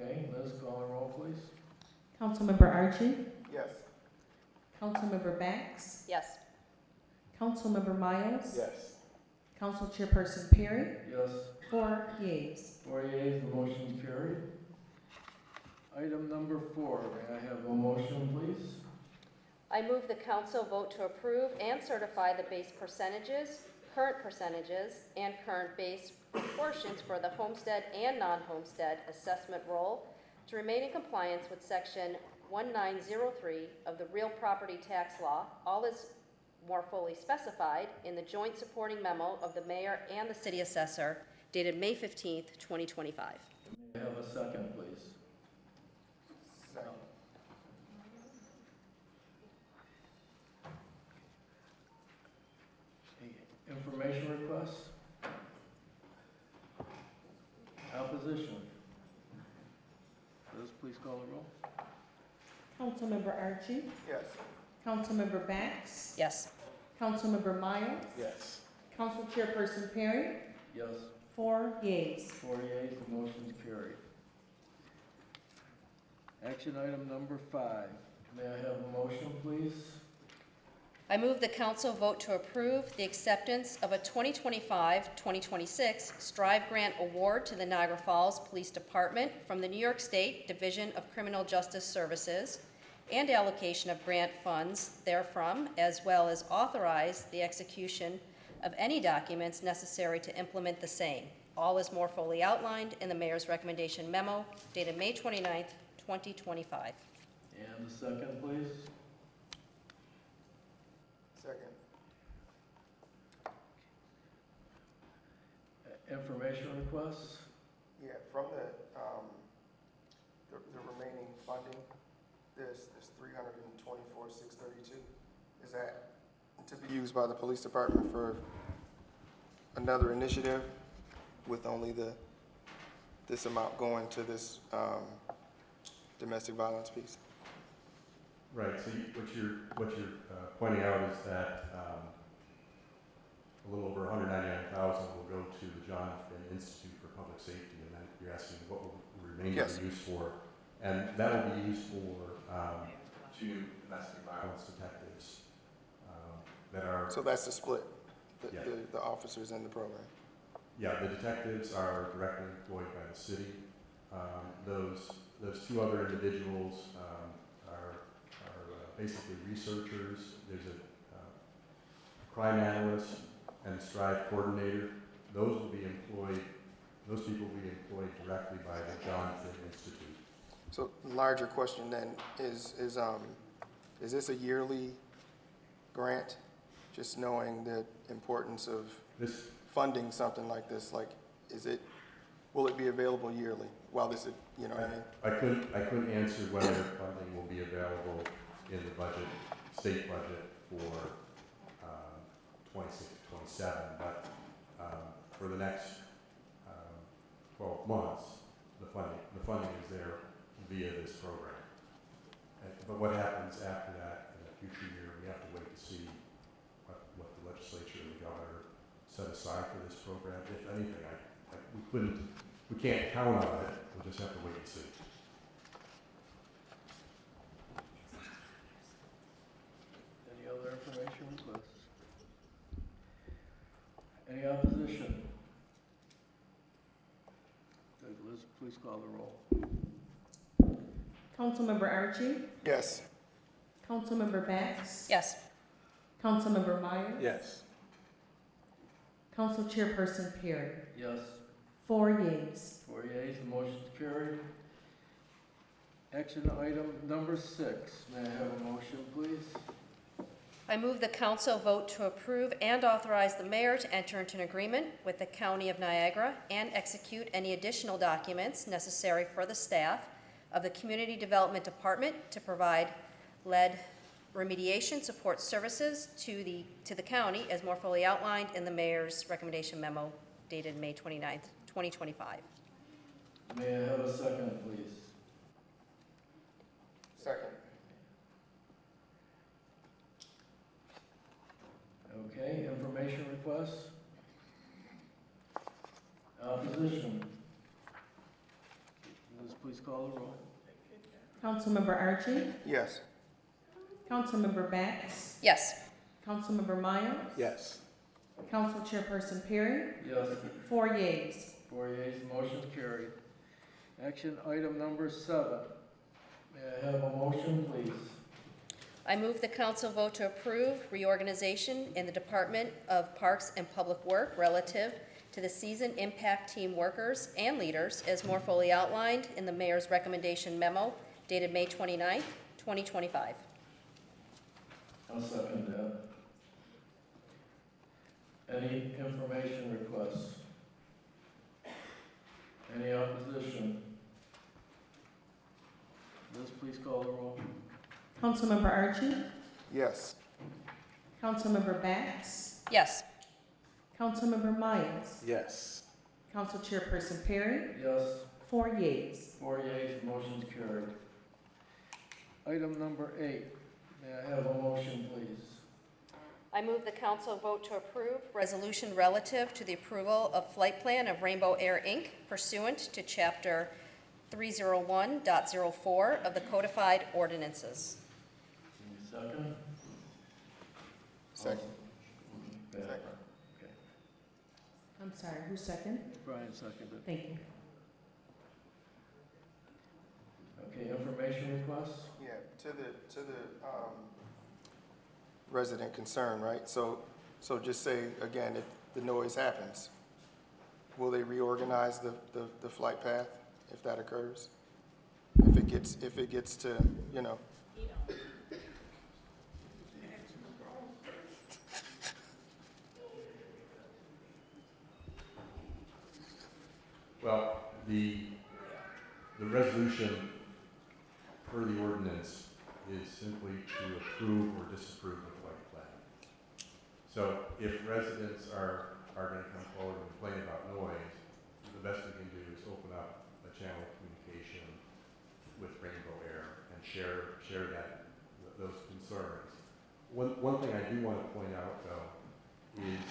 Okay, Liz, call the roll, please.
Councilmember Archie,
Yes.
Councilmember Bax,
Yes.
Councilmember Miles,
Yes.
Council Chairperson Perry,
Yes.
4 yeas.
4 yeas, the motion's carried. Item number 4, may I have a motion, please?
I move the council vote to approve and certify the base percentages, current percentages, and current base proportions for the homestead and non-homestead assessment roll to remain in compliance with section 1903 of the real property tax law, all is more fully specified in the joint supporting memo of the mayor and the city assessor dated May 15th, 2025.
May I have a second, please?
Second.
Information requests? Opposition? Liz, please call the roll.
Councilmember Archie,
Yes.
Councilmember Bax,
Yes.
Councilmember Miles,
Yes.
Council Chairperson Perry,
Yes.
4 yeas.
4 yeas, the motion's carried. Action item number 5. May I have a motion, please?
I move the council vote to approve the acceptance of a 2025-2026 Strive Grant Award to the Niagara Falls Police Department from the New York State Division of Criminal Justice Services and allocation of grant funds therefrom, as well as authorize the execution of any documents necessary to implement the same. All is more fully outlined in the mayor's recommendation memo dated May 29th, 2025.
And a second, please?
Second.
Information requests?
Yeah, from the remaining funding, there's $324,632. Is that to be used by the police department for another initiative with only this amount going to this domestic violence piece?
Right, so what you're pointing out is that a little over $199,000 will go to the John Finn Institute for Public Safety, and then you're asking what will the remainder
Yes.
be used for? And that will be used for 2 domestic violence detectives that are...
So that's the split,
Yeah.
the officers in the program?
Yeah, the detectives are directly employed by the city. Those 2 other individuals are basically researchers. There's a crime analyst and a Strive coordinator. Those people will be employed directly by the John Finn Institute.
So larger question then is this a yearly grant? Just knowing the importance of
This,
funding something like this, like, will it be available yearly while this, you know what I mean?
I couldn't answer whether funding will be available in the budget, state budget for 26 to 27, but for the next 12 months, the funding is there via this program. But what happens after that in a future year, we have to wait to see what the legislature and the governor set aside for this program. If anything, we can't count on it. We'll just have to wait and see.
Any other information requests? Any opposition? Liz, please call the roll.
Councilmember Archie,
Yes.
Councilmember Bax,
Yes.
Councilmember Miles,
Yes.
Council Chairperson Perry,
Yes.
4 yeas.
4 yeas, the motion's carried. Action item number 6. May I have a motion, please?
I move the council vote to approve and authorize the mayor to enter into an agreement with the County of Niagara and execute any additional documents necessary for the staff of the Community Development Department to provide lead remediation support services to the county as more fully outlined in the mayor's recommendation memo dated May 29th, 2025.
May I have a second, please?
Second.
Okay, information requests? Opposition? Liz, please call the roll.
Councilmember Archie?
Yes.
Councilmember Bax?
Yes.
Councilmember Miles?
Yes.
Council Chairperson Perry?
Yes.
4 yeas.
4 yeas, motion carried. Action item number 7. May I have a motion, please?
I move the council vote to approve reorganization in the Department of Parks and Public Work relative to the season impact team workers and leaders as more fully outlined in the mayor's recommendation memo dated May 29th, 2025.
I'll second that. Any information requests? Any opposition? Liz, please call the roll.
Councilmember Archie?
Yes.
Councilmember Bax?
Yes.
Councilmember Miles?
Yes.
Council Chairperson Perry?
Yes.
4 yeas.
4 yeas, motion's carried. Item number 8. May I have a motion, please?
I move the council vote to approve resolution relative to the approval of flight plan of Rainbow Air, Inc. pursuant to Chapter 301.04 of the codified ordinances.
Second?
Second.
Okay.
I'm sorry, who's second?
Brian seconded.
Thank you.
Okay, information requests?
Yeah, to the resident concern, right? So just say, again, if the noise happens, will they reorganize the flight path if that occurs? If it gets to, you know.
Well, the resolution per the ordinance is simply to approve or disapprove the flight plan. So if residents are going to come forward and complain about noise, the best we can do is open up a channel of communication with Rainbow Air and share those concerns. One thing I do want to point out, though, is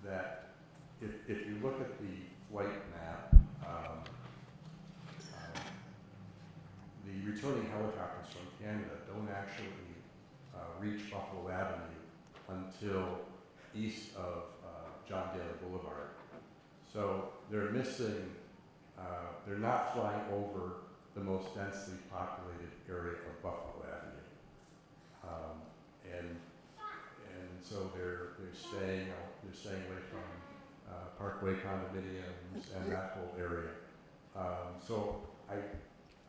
that if you look at the flight map, the returning helicopters from Canada don't actually reach Buffalo Avenue until east of John Daly Boulevard. So they're missing, they're not flying over the most densely populated area of Buffalo Avenue. And so they're staying away from Parkway condominiums and that whole area. So I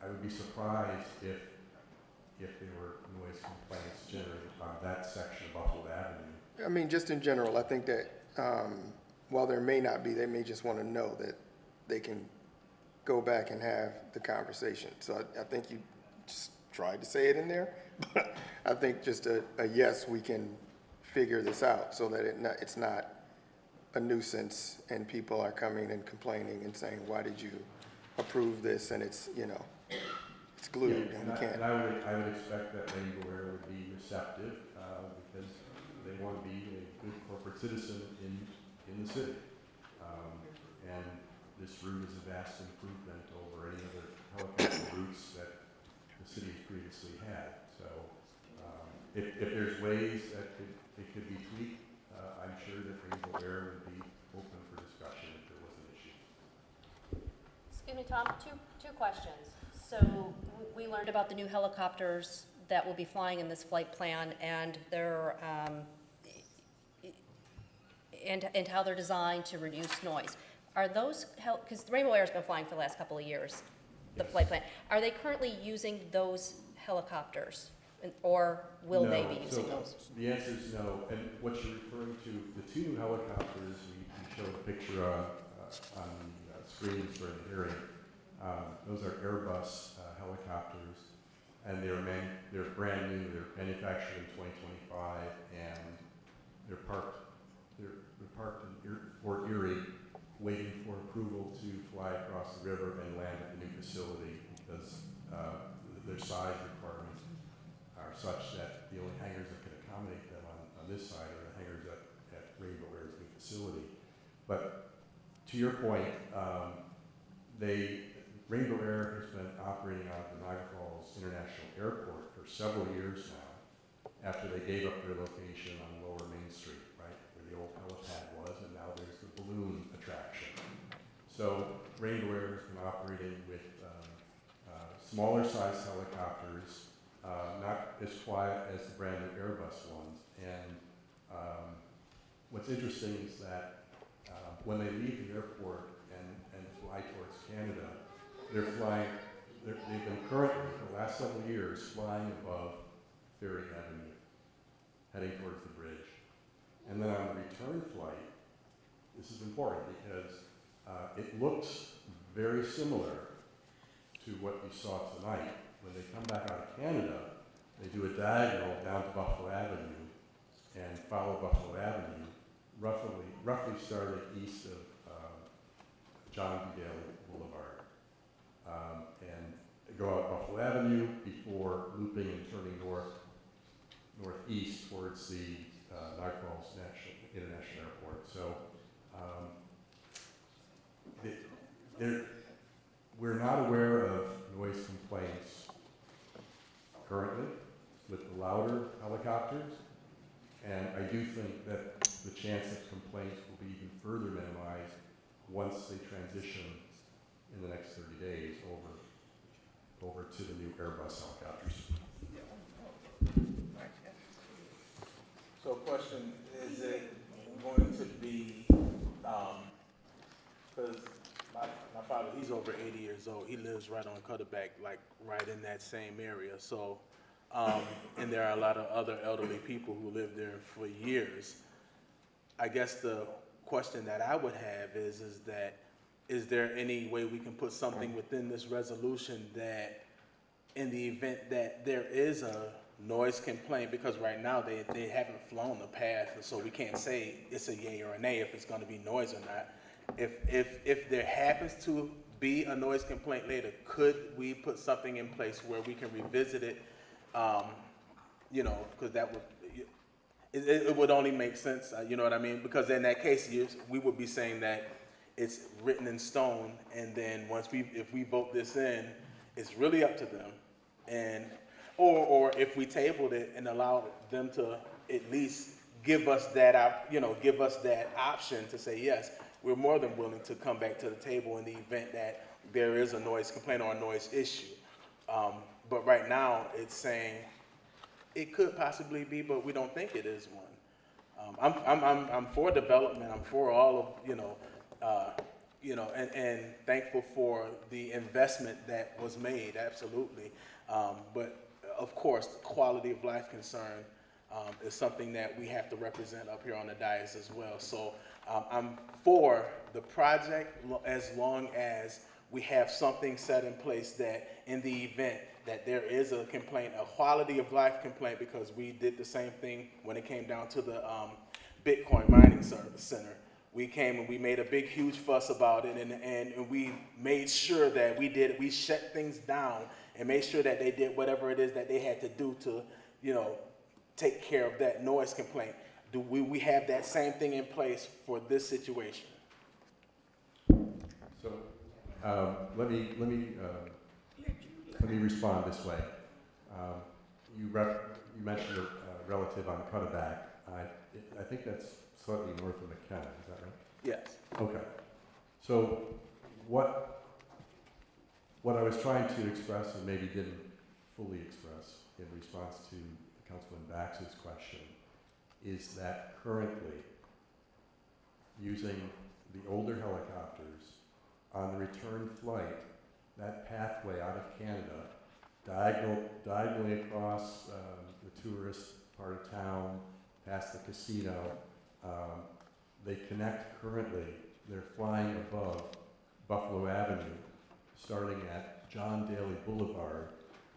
would be surprised if there were noise complaints generated on that section of Buffalo Avenue.
I mean, just in general, I think that while there may not be, they may just want to know that they can go back and have the conversation. So I think you just tried to say it in there, but I think just a yes, we can figure this out so that it's not a nuisance and people are coming and complaining and saying, why did you approve this? And it's, you know, it's glued and we can't.
And I would expect that Rainbow Air would be receptive because they want to be a good corporate citizen in the city. And this route is a vast improvement over any other helicopter routes that the city has previously had. So if there's ways that it could be tweaked, I'm sure that Rainbow Air would be open for discussion if there was an issue.
Excuse me, Tom, two questions. So we learned about the new helicopters that will be flying in this flight plan and their and how they're designed to reduce noise. Are those, because Rainbow Air has been flying for the last couple of years, the flight plan. Are they currently using those helicopters? Or will they be using those?
The answer is no. And what you're referring to, the two new helicopters we showed a picture on the screens during the hearing. Those are Airbus helicopters, and they're brand new. They're manufactured in 2025, and they're parked in Fort Erie, waiting for approval to fly across the river and land at the new facility because their size requirements are such that the only hangars that can accommodate them on this side are the hangars at Rainbow Air's new facility. But to your point, Rainbow Air has been operating out of the Niagara Falls International Airport for several years now, after they gave up their location on Lower Main Street, right, where the old helipad was, and now there's the balloon attraction. So Rainbow Air has been operating with smaller size helicopters, not as quiet as the brand new Airbus ones. And what's interesting is that when they leave the airport and fly towards Canada, they've been currently, for the last several years, flying above Ferry Avenue, heading towards the bridge. And then on the return flight, this is important because it looks very similar to what you saw tonight. When they come back out of Canada, they do a diagonal down to Buffalo Avenue and follow Buffalo Avenue, roughly starting east of John B. Daly Boulevard, and go out Buffalo Avenue before looping and turning northeast towards the Niagara Falls International Airport. So we're not aware of noise complaints currently with the louder helicopters, and I do think that the chance of complaints will be even further minimized once they transition in the next 30 days over to the new Airbus helicopters.
So question, is it going to be, because my father, he's over 80 years old. He lives right on Cutterback, like right in that same area. So, and there are a lot of other elderly people who live there for years. I guess the question that I would have is that, is there any way we can put something within this resolution that in the event that there is a noise complaint, because right now they haven't flown the path, so we can't say it's a yay or a nay if it's going to be noise or not. If there happens to be a noise complaint later, could we put something in place where we can revisit it? You know, because that would, it would only make sense, you know what I mean? Because in that case, we would be saying that it's written in stone, and then if we vote this in, it's really up to them. And or if we tabled it and allowed them to at least give us that, give us that option to say, yes, we're more than willing to come back to the table in the event that there is a noise complaint or a noise issue. But right now, it's saying it could possibly be, but we don't think it is one. I'm for development. I'm for all of, and thankful for the investment that was made, absolutely. But of course, the quality of life concern is something that we have to represent up here on the dais as well. So I'm for the project as long as we have something set in place that in the event that there is a complaint, a quality of life complaint, because we did the same thing when it came down to the Bitcoin mining center. We came and we made a big, huge fuss about it, and we made sure that we shut things down and made sure that they did whatever it is that they had to do to, take care of that noise complaint. Do we have that same thing in place for this situation?
So let me respond this way. You mentioned a relative on Cutterback. I think that's slightly north of McKenna. Is that right?
Yes.
Okay. So what I was trying to express, and maybe didn't fully express in response to Councilman Bax's question, is that currently using the older helicopters on the return flight, that pathway out of Canada, diagonally across the tourist part of town, past the casino, they connect currently. They're flying above Buffalo Avenue, starting at John Daly Boulevard,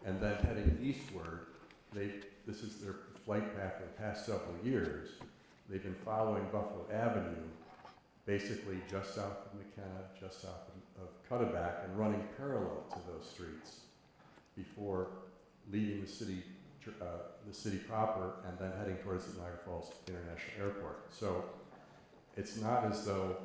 and then heading eastward. This is their flight path for the past several years. They've been following Buffalo Avenue, basically just south of McKenna, just south of Cutterback, and running parallel to those streets before leaving the city proper, and then heading towards the Niagara Falls International Airport. So it's not as though,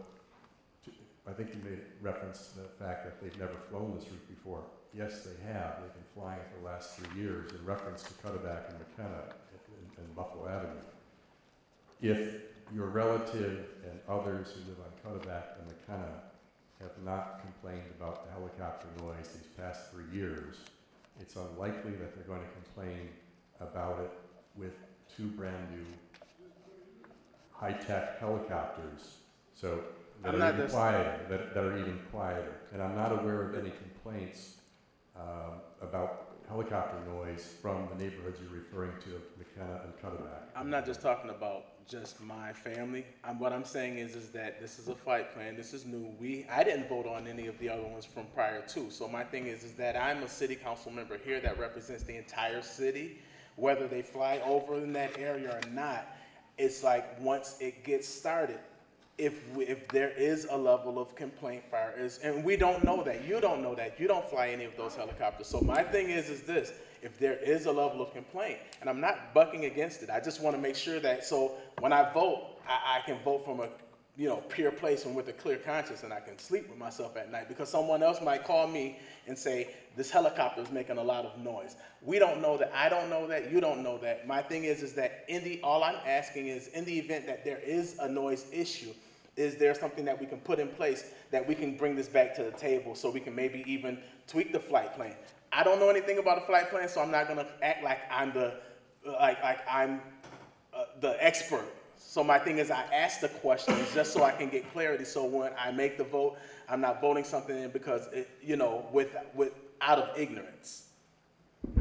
I think you made reference to the fact that they've never flown this route before. Yes, they have. They've been flying it for the last 3 years in reference to Cutterback and McKenna and Buffalo Avenue. If your relative and others who live on Cutterback and McKenna have not complained about the helicopter noise these past 3 years, it's unlikely that they're going to complain about it with 2 brand new high-tech helicopters. So that are even quieter, that are even quieter. And I'm not aware of any complaints about helicopter noise from the neighborhoods you're referring to, McKenna and Cutterback.
I'm not just talking about just my family. What I'm saying is that this is a flight plan. This is new. I didn't vote on any of the other ones from prior to. So my thing is that I'm a city council member here that represents the entire city. Whether they fly over in that area or not, it's like once it gets started, if there is a level of complaint fire is, and we don't know that, you don't know that, you don't fly any of those helicopters. So my thing is this, if there is a level of complaint, and I'm not bucking against it, I just want to make sure that, so when I vote, I can vote from a pure place and with a clear conscience, and I can sleep with myself at night, because someone else might call me and say, this helicopter is making a lot of noise. We don't know that, I don't know that, you don't know that. My thing is that all I'm asking is, in the event that there is a noise issue, is there something that we can put in place that we can bring this back to the table so we can maybe even tweak the flight plan? I don't know anything about a flight plan, so I'm not gonna act like I'm the expert. So my thing is I ask the questions just so I can get clarity, so when I make the vote, I'm not voting something in because, out of ignorance.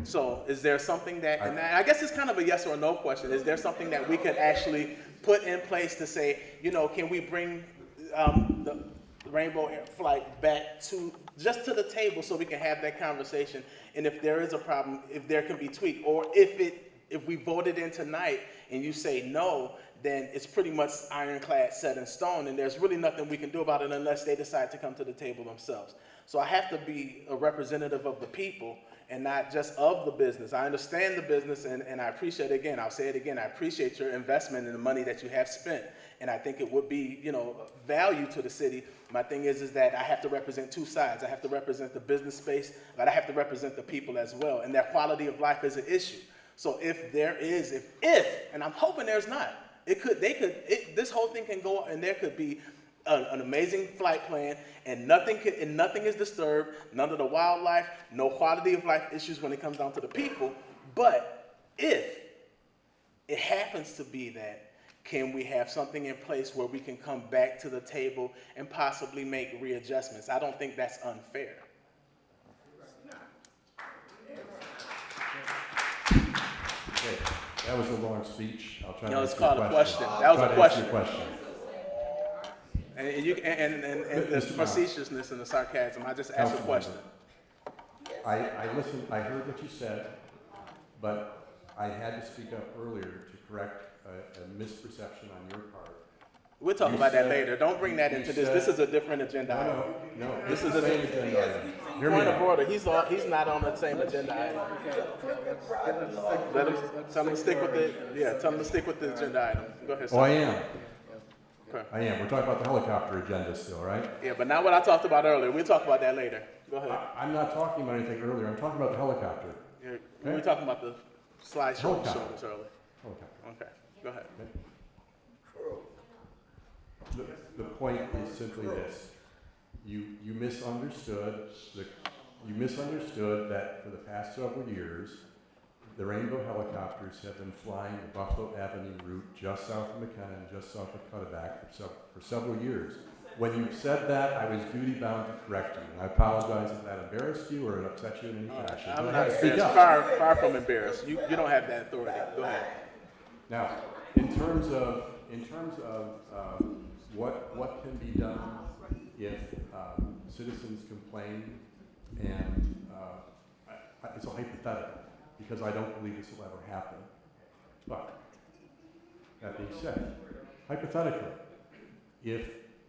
So is there something that, and I guess it's kind of a yes or no question, is there something that we could actually put in place to say, can we bring the Rainbow Air Flight back to the table so we can have that conversation? And if there is a problem, if there can be tweaked, or if we voted in tonight and you say no, then it's pretty much ironclad, set in stone, and there's really nothing we can do about it unless they decide to come to the table themselves. So I have to be a representative of the people and not just of the business. I understand the business, and I appreciate it again. I'll say it again. I appreciate your investment in the money that you have spent, and I think it would be, value to the city. My thing is that I have to represent two sides. I have to represent the business space, but I have to represent the people as well, and their quality of life is an issue. So if there is, and I'm hoping there's not, this whole thing can go, and there could be an amazing flight plan, and nothing is disturbed, none of the wildlife, no quality of life issues when it comes down to the people. But if it happens to be that, can we have something in place where we can come back to the table and possibly make readjustments? I don't think that's unfair.
Okay, that was a long speech. I'll try to
It's
answer your
called a question. That was a question. And the facetiousness and the sarcasm, I just asked a question.
I listened, I heard what you said, but I had to speak up earlier to correct a misperception on your part.
We'll talk about that later. Don't bring that into this. This is a different agenda item.
No,
This is
the same agenda item. Hear me
point of
out.
order. He's not on the same agenda item. Tell him to stick with tell him to stick with the agenda item. Go ahead, sir.
Oh, I am.
Okay.
I am. We're talking about the helicopter agenda still, right?
Yeah, but not what I talked about earlier. We'll talk about that later. Go ahead.
I'm not talking about anything earlier. I'm talking about the helicopter.
Yeah, we were talking about the slideshow you showed us earlier.
Helicopter.
Okay, go ahead.
The point is simply this. You misunderstood that for the past several years, the Rainbow helicopters have been flying the Buffalo Avenue route just south of McKenna and just south of Cutterback for several years. When you said that, I was duty-bound to correct you. And I apologize if that embarrassed you or it upset you in any fashion.
I'm
Go
not
ahead, speak
embarrassed.
up.
Far from embarrassed. You don't have that authority. Go ahead.
Now, in terms of what can be done if citizens complain, and it's a hypothetical because I don't believe this will ever happen. But that being said, hypothetically, if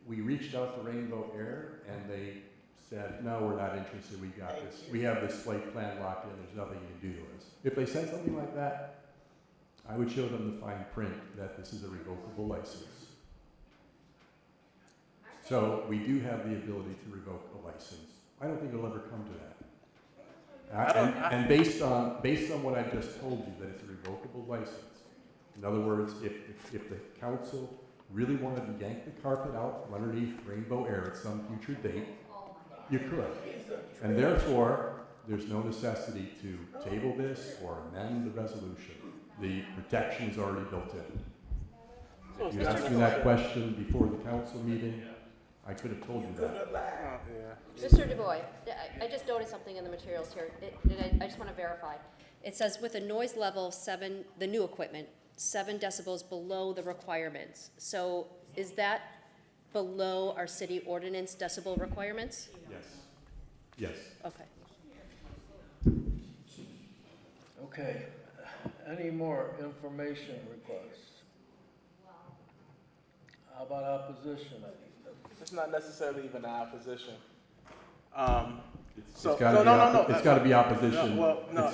we reached out to Rainbow Air and they said, no, we're not interested, we got this, we have this flight plan locked in, there's nothing you can do to us. If they said something like that, I would show them the fine print that this is a revocable license. So we do have the ability to revoke a license. I don't think it'll ever come to that. And based on what I just told you, that it's a revocable license. In other words, if the council really wanted to yank the carpet out from underneath Rainbow Air at some future date, you could. And therefore, there's no necessity to table this or amend the resolution. The protection is already built in. If you asked me that question before the council meeting, I could have told you that.
Mr. DuBois, I just noticed something in the materials here. I just want to verify. It says with a noise level of 7, the new equipment, 7 decibels below the requirements. So is that below our city ordinance decibel requirements?
Yes. Yes.
Okay.
Okay, any more information requests? How about opposition?
It's not necessarily even an opposition.
It's got to be opposition.
No,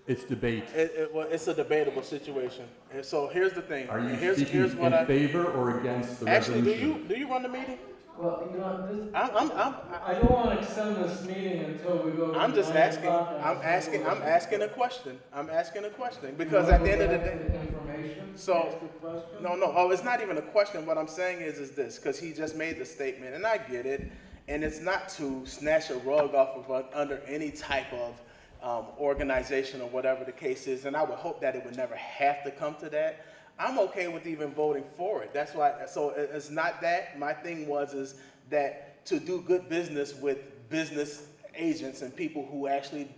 it's debate.
Well, it's a debatable situation. And so here's the thing.
Are you
here's
speaking
what
in favor or against the resolution?
Actually, do you run the meeting?
Well, you know, this,
I
don't want to extend this meeting until we go to
I'm just
9
asking.
o'clock.
I'm asking a question. I'm asking a question because at the end of the day. So no. Oh, it's not even a question. What I'm saying is this, because he just made the statement, and I get it, and it's not to snatch a rug off of under any type of organization or whatever the case is, and I would hope that it would never have to come to that. I'm okay with even voting for it. That's why. So it's not that. My thing is that to do good business with business agents and people who actually,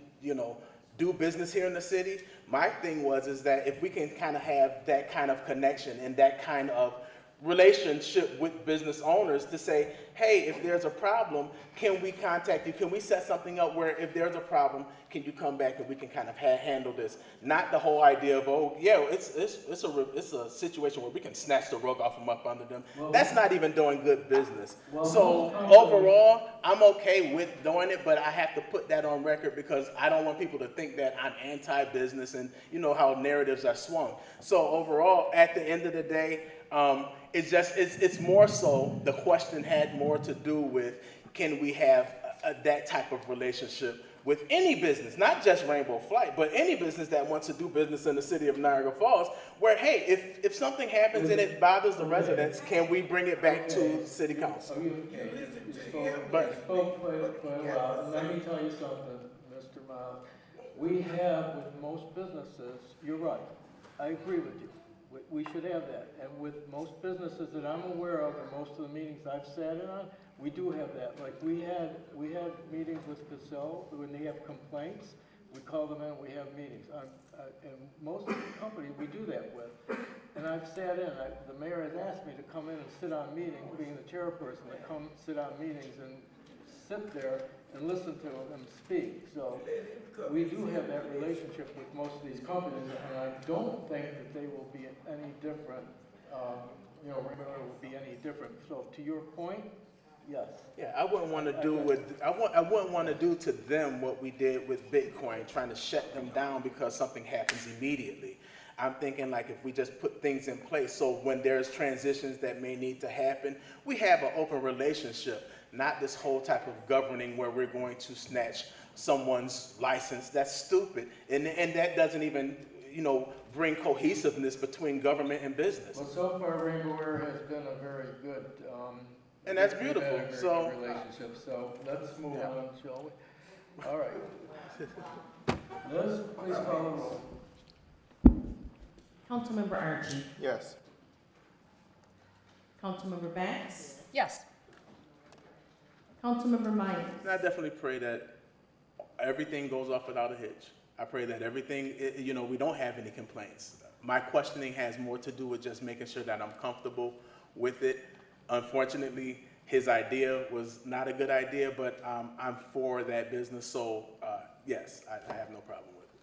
do business here in the city. My thing is that if we can kind of have that kind of connection and that kind of relationship with business owners to say, hey, if there's a problem, can we contact you? Can we set something up where if there's a problem, can you come back and we can kind of handle this? Not the whole idea of, oh, yeah, it's a situation where we can snatch the rug off them up under them. Well, that's not even doing good business. Well, so overall, I'm okay with doing it, but I have to put that on record because I don't want people to think that I'm anti-business and you know how narratives are swung. So overall, at the end of the day, it's more so the question had more to do with can we have that type of relationship with any business, not just Rainbow Flight, but any business that wants to do business in the city of Niagara Falls, where, hey, if something happens and it bothers the residents, can we bring it back to city council?
But let me tell you something, Mr. Miles. We have, with most businesses, you're right, I agree with you. We should have that. And with most businesses that I'm aware of, and most of the meetings I've sat in on, we do have that. Like we had meetings with Cassell when they have complaints. We call them in, we have meetings. And most of the companies we do that with. And I've sat in, the mayor has asked me to come in and sit on meetings, being the chairperson, to come sit on meetings and sit there and listen to them speak. So we do have that relationship with most of these companies, and I don't think that they will be any different. It will be any different. So to your point, yes.
Yeah, I wouldn't want to I wouldn't want to do to them what we did with Bitcoin, trying to shut them down because something happens immediately. I'm thinking like if we just put things in place, so when there's transitions that may need to happen, we have an open relationship. Not this whole type of governing where we're going to snatch someone's license. That's stupid. And that doesn't even, bring cohesiveness between government and business.
Well, so far, Rainbow Air has been a very good,
and that's beautiful.
Good relationship. So let's move on, shall we? All right. Liz, please call the roll.
Councilmember Archie.
Yes.
Councilmember Banks.
Yes.
Councilmember Myers.
And I definitely pray that everything goes off without a hitch. I pray that everything, we don't have any complaints. My questioning has more to do with just making sure that I'm comfortable with it. Unfortunately, his idea was not a good idea, but I'm for that business. So, yes, I have no problem with it.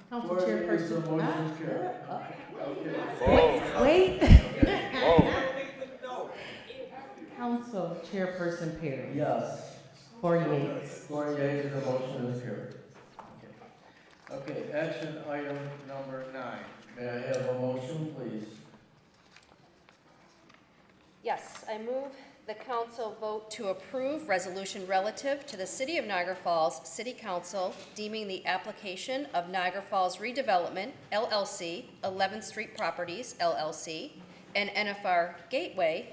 Council Chairperson.
Wait.
Council Chairperson Perry.
Yes.
4 yeas.
4 yeas, and the motion is carried. Okay, action item number 9. May I have a motion, please?
Yes, I move the council vote to approve resolution relative to the City of Niagara Falls City Council deeming the application of Niagara Falls Redevelopment, LLC, 11th Street Properties, LLC, and NFR Gateway,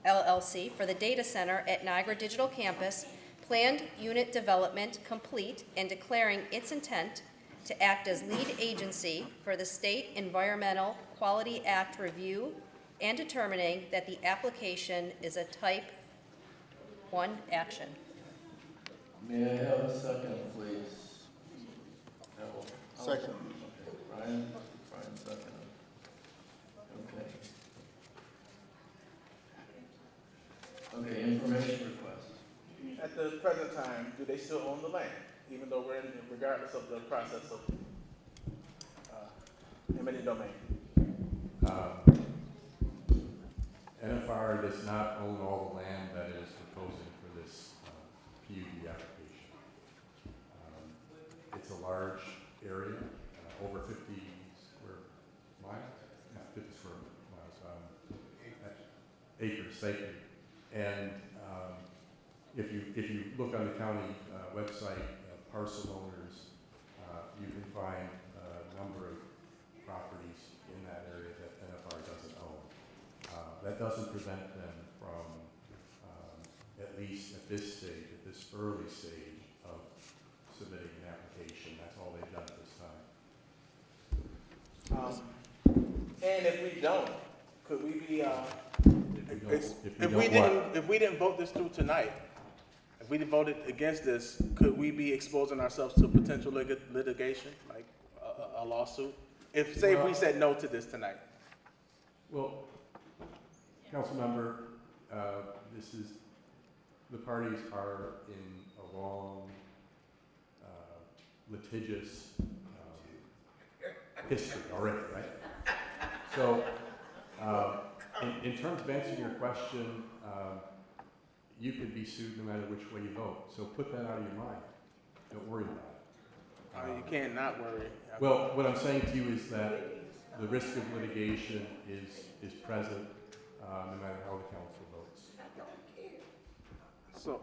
LLC, for the data center at Niagara Digital Campus, planned unit development complete, and declaring its intent to act as lead agency for the State Environmental Quality Act review and determining that the application is a type 1 action.
May I have a second, please?
Second.
Okay, Brian second. Okay, information request.
At the present time, do they still own the land, even though we're in, regardless of the process of eminent domain?
NFR does not own all the land that it is proposing for this PUD application. It's a large area, over 50 square miles, not 50 square miles, acres, thank you. And if you look on the county website, parcel owners, you can find a number of properties in that area that NFR doesn't own. That doesn't prevent them from, at least at this stage, at this early stage of submitting an application. That's all they've done at this time.
And if we don't, could we be,
if
we didn't vote this through tonight, if we voted against this, could we be exposing ourselves to potential litigation, like a lawsuit? If we said no to this tonight.
Well, Council member, the parties are in a long, litigious history already, right? So, in terms of answering your question, you could be sued no matter which way you vote. So put that out of your mind. Don't worry about it.
You can't not worry.
Well, what I'm saying to you is that the risk of litigation is present no matter how the council votes.
So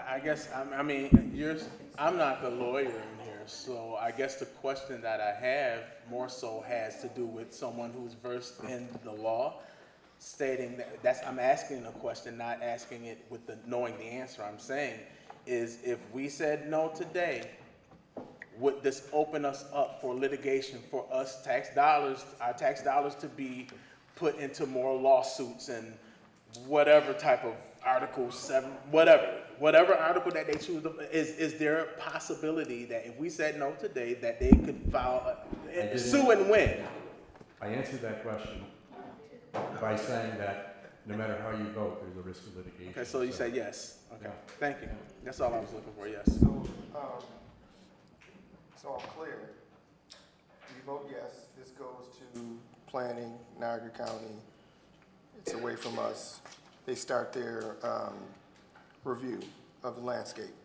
I guess, I'm not the lawyer in here, so I guess the question that I have more so has to do with someone who's versed in the law, stating I'm asking a question, not asking it with knowing the answer. I'm saying is if we said no today, would this open us up for litigation for us our tax dollars to be put into more lawsuits and whatever type of Article 7, whatever article that they choose, is there a possibility that if we said no today that they could file, sue and win?
I answered that question by saying that no matter how you vote, there's a risk of litigation.
Okay, so you said yes. Okay,
Yeah.
thank you. That's all I was looking for, yes.
So I'm clear. You vote yes, this goes to planning, Niagara County. It's away from us. They start their review of the landscape.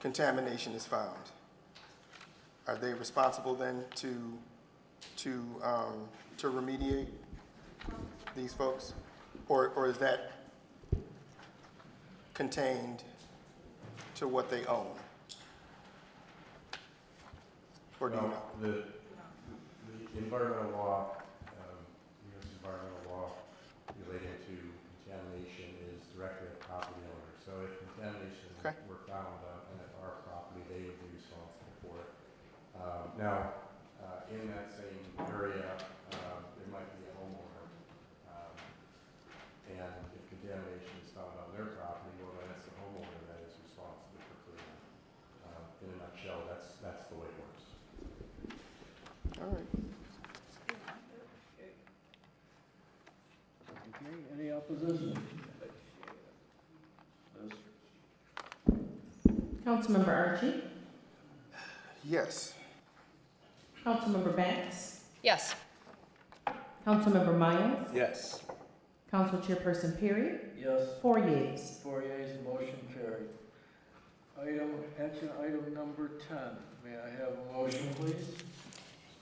Contamination is found. Are they responsible then to remediate these folks? Or is that contained to what they own? Or do you know?
The environmental law, U.S. environmental law relating to contamination is directly at property owners. So if contamination were found on NFR property, they would be responsible for it. Now, in that same area, there might be a homeowner, and if contamination is found on their property, well, then it's the homeowner that is responsible for cleaning. In a nutshell, that's the way it works.
All right.
Okay, any opposition?
Councilmember Archie?
Yes.
Councilmember Banks?
Yes.
Councilmember Miles?
Yes.
Council Chairperson Perry?
Yes.
4 yeas.
4 yeas, motion carried. Action item number 10. May I have a motion, please?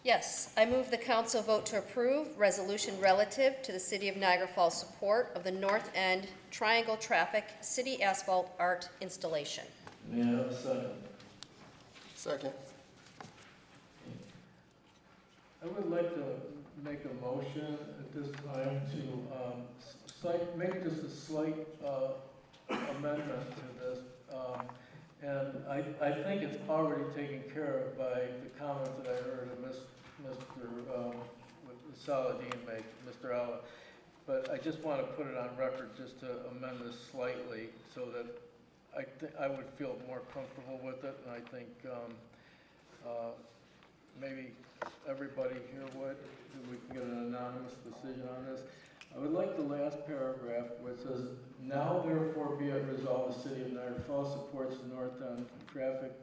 Yes, I move the council vote to approve resolution relative to the City of Niagara Falls support of the North End Triangle Traffic City Asphalt Art installation.
May I have a second?
Second.
I would like to make a motion at this time to make just a slight amendment to this. And I think it's already taken care of by the comments that I heard of Mr. Saladin make, Mr. Alla. But I just want to put it on record just to amend this slightly so that I would feel more comfortable with it, and I think maybe everybody here would, and we can get an anonymous decision on this. I would like the last paragraph where it says, "Now therefore be it resolved, the City of Niagara Falls supports the North End traffic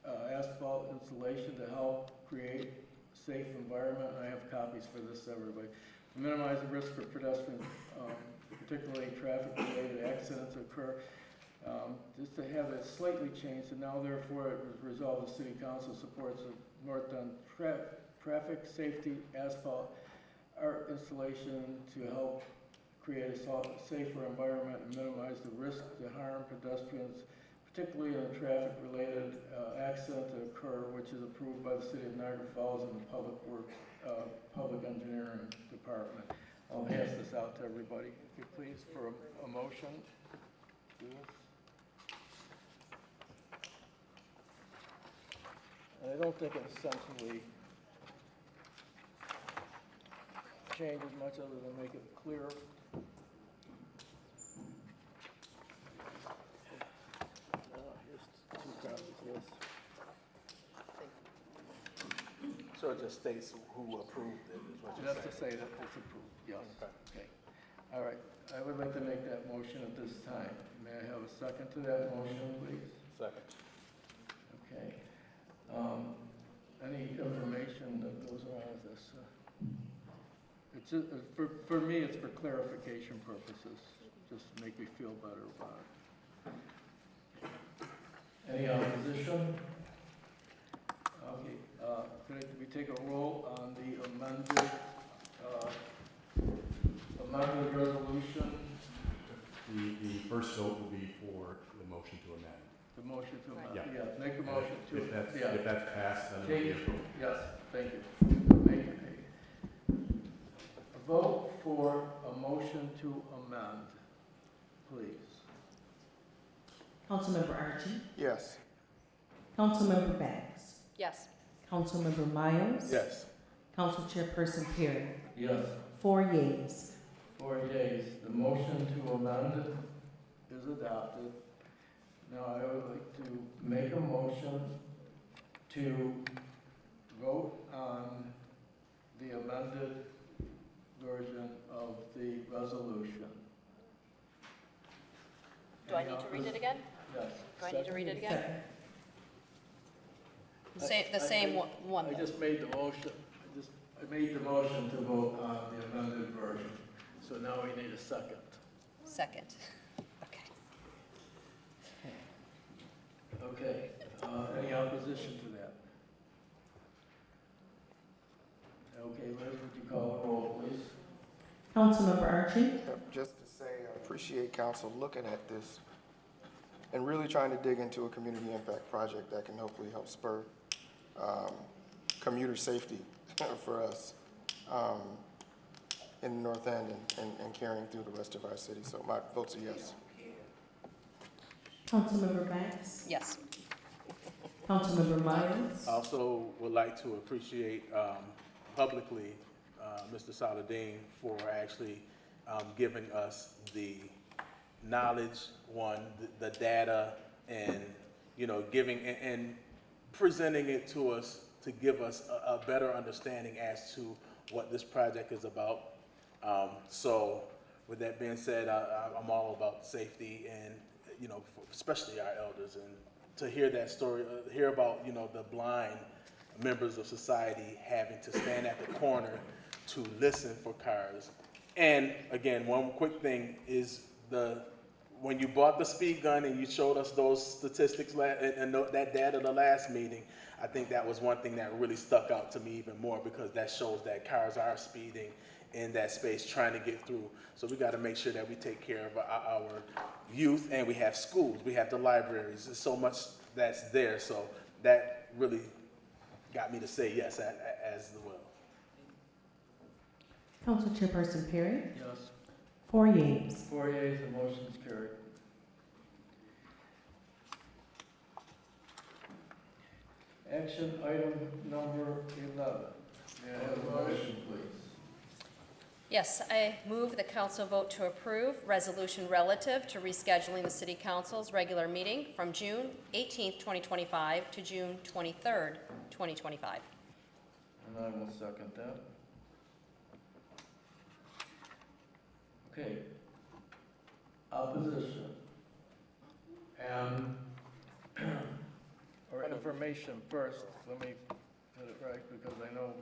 asphalt installation to help create a safe environment," and I have copies for this, everybody, "to minimize the risk for pedestrians, particularly traffic-related accidents occur." Just to have it slightly changed, and now therefore it is resolved, the City Council supports the North End traffic safety asphalt art installation to help create a safer environment and minimize the risk to harm pedestrians, particularly in a traffic-related accident to occur, which is approved by the City of Niagara Falls and the Public Engineering Department. I'll pass this out to everybody, if you please, for a motion. Do this. And I don't think it essentially changes much other than make it clear. Here's two copies of this.
So it just states who approved it, is what
You
you're
have to
saying?
say that it's approved, yes. Okay. All right, I would like to make that motion at this time. May I have a second to that motion, please?
Second.
Okay. Any information that goes along with this? It's just, for me, it's for clarification purposes, just to make me feel better about it. Any opposition? Okay, could we take a roll on the amended resolution?
The first vote will be for the motion to amend.
The motion to amend,
Yeah.
yeah, make a motion to.
If that's passed, then it'll
Take
be
it,
approved.
yes, thank you. Make it a vote for a motion to amend, please.
Councilmember Archie,
Yes.
Councilmember Banks,
Yes.
Councilmember Miles.
Yes.
Council Chairperson Perry.
Yes.
4 yeas.
4 yeas, the motion to amend is adopted. Now I would like to make a motion to vote on the amended version of the resolution.
Do I need to read it again?
Yes.
Do I need to read it again?
Second.
The same one.
I just made the motion, I made the motion to vote on the amended version. So now we need a second.
Second. Okay.
Okay, any opposition to that? Okay, Liz, would you call the roll, please?
Councilmember Archie,
Just to say, I appreciate council looking at this and really trying to dig into a community impact project that can hopefully help spur commuter safety for us in the North End and carrying through the rest of our city. So my vote's a yes.
Councilmember Banks,
Yes.
Councilmember Miles.
I also would like to appreciate publicly Mr. Saladin for actually giving us the knowledge, the data, and giving and presenting it to us to give us a better understanding as to what this project is about. So with that being said, I'm all about safety and especially our elders, and to hear that story, hear about the blind members of society having to stand at the corner to listen for cars. And again, one quick thing is when you bought the speed gun and you showed us those statistics and that data the last meeting, I think that was one thing that really stuck out to me even more, because that shows that cars are speeding in that space trying to get through. So we got to make sure that we take care of our youth, and we have schools, we have the libraries. There's so much that's there. So that really got me to say yes as well.
Council Chairperson Perry?
Yes.
4 yeas.
4 yeas, the motion's carried. Action item number 11. May I have a motion, please?
Yes, I move the council vote to approve resolution relative to rescheduling the city council's regular meeting from June 18th, 2025 to June 23rd, 2025.
And I will second that. Okay. Opposition. And, or information first, let me get it right, because I know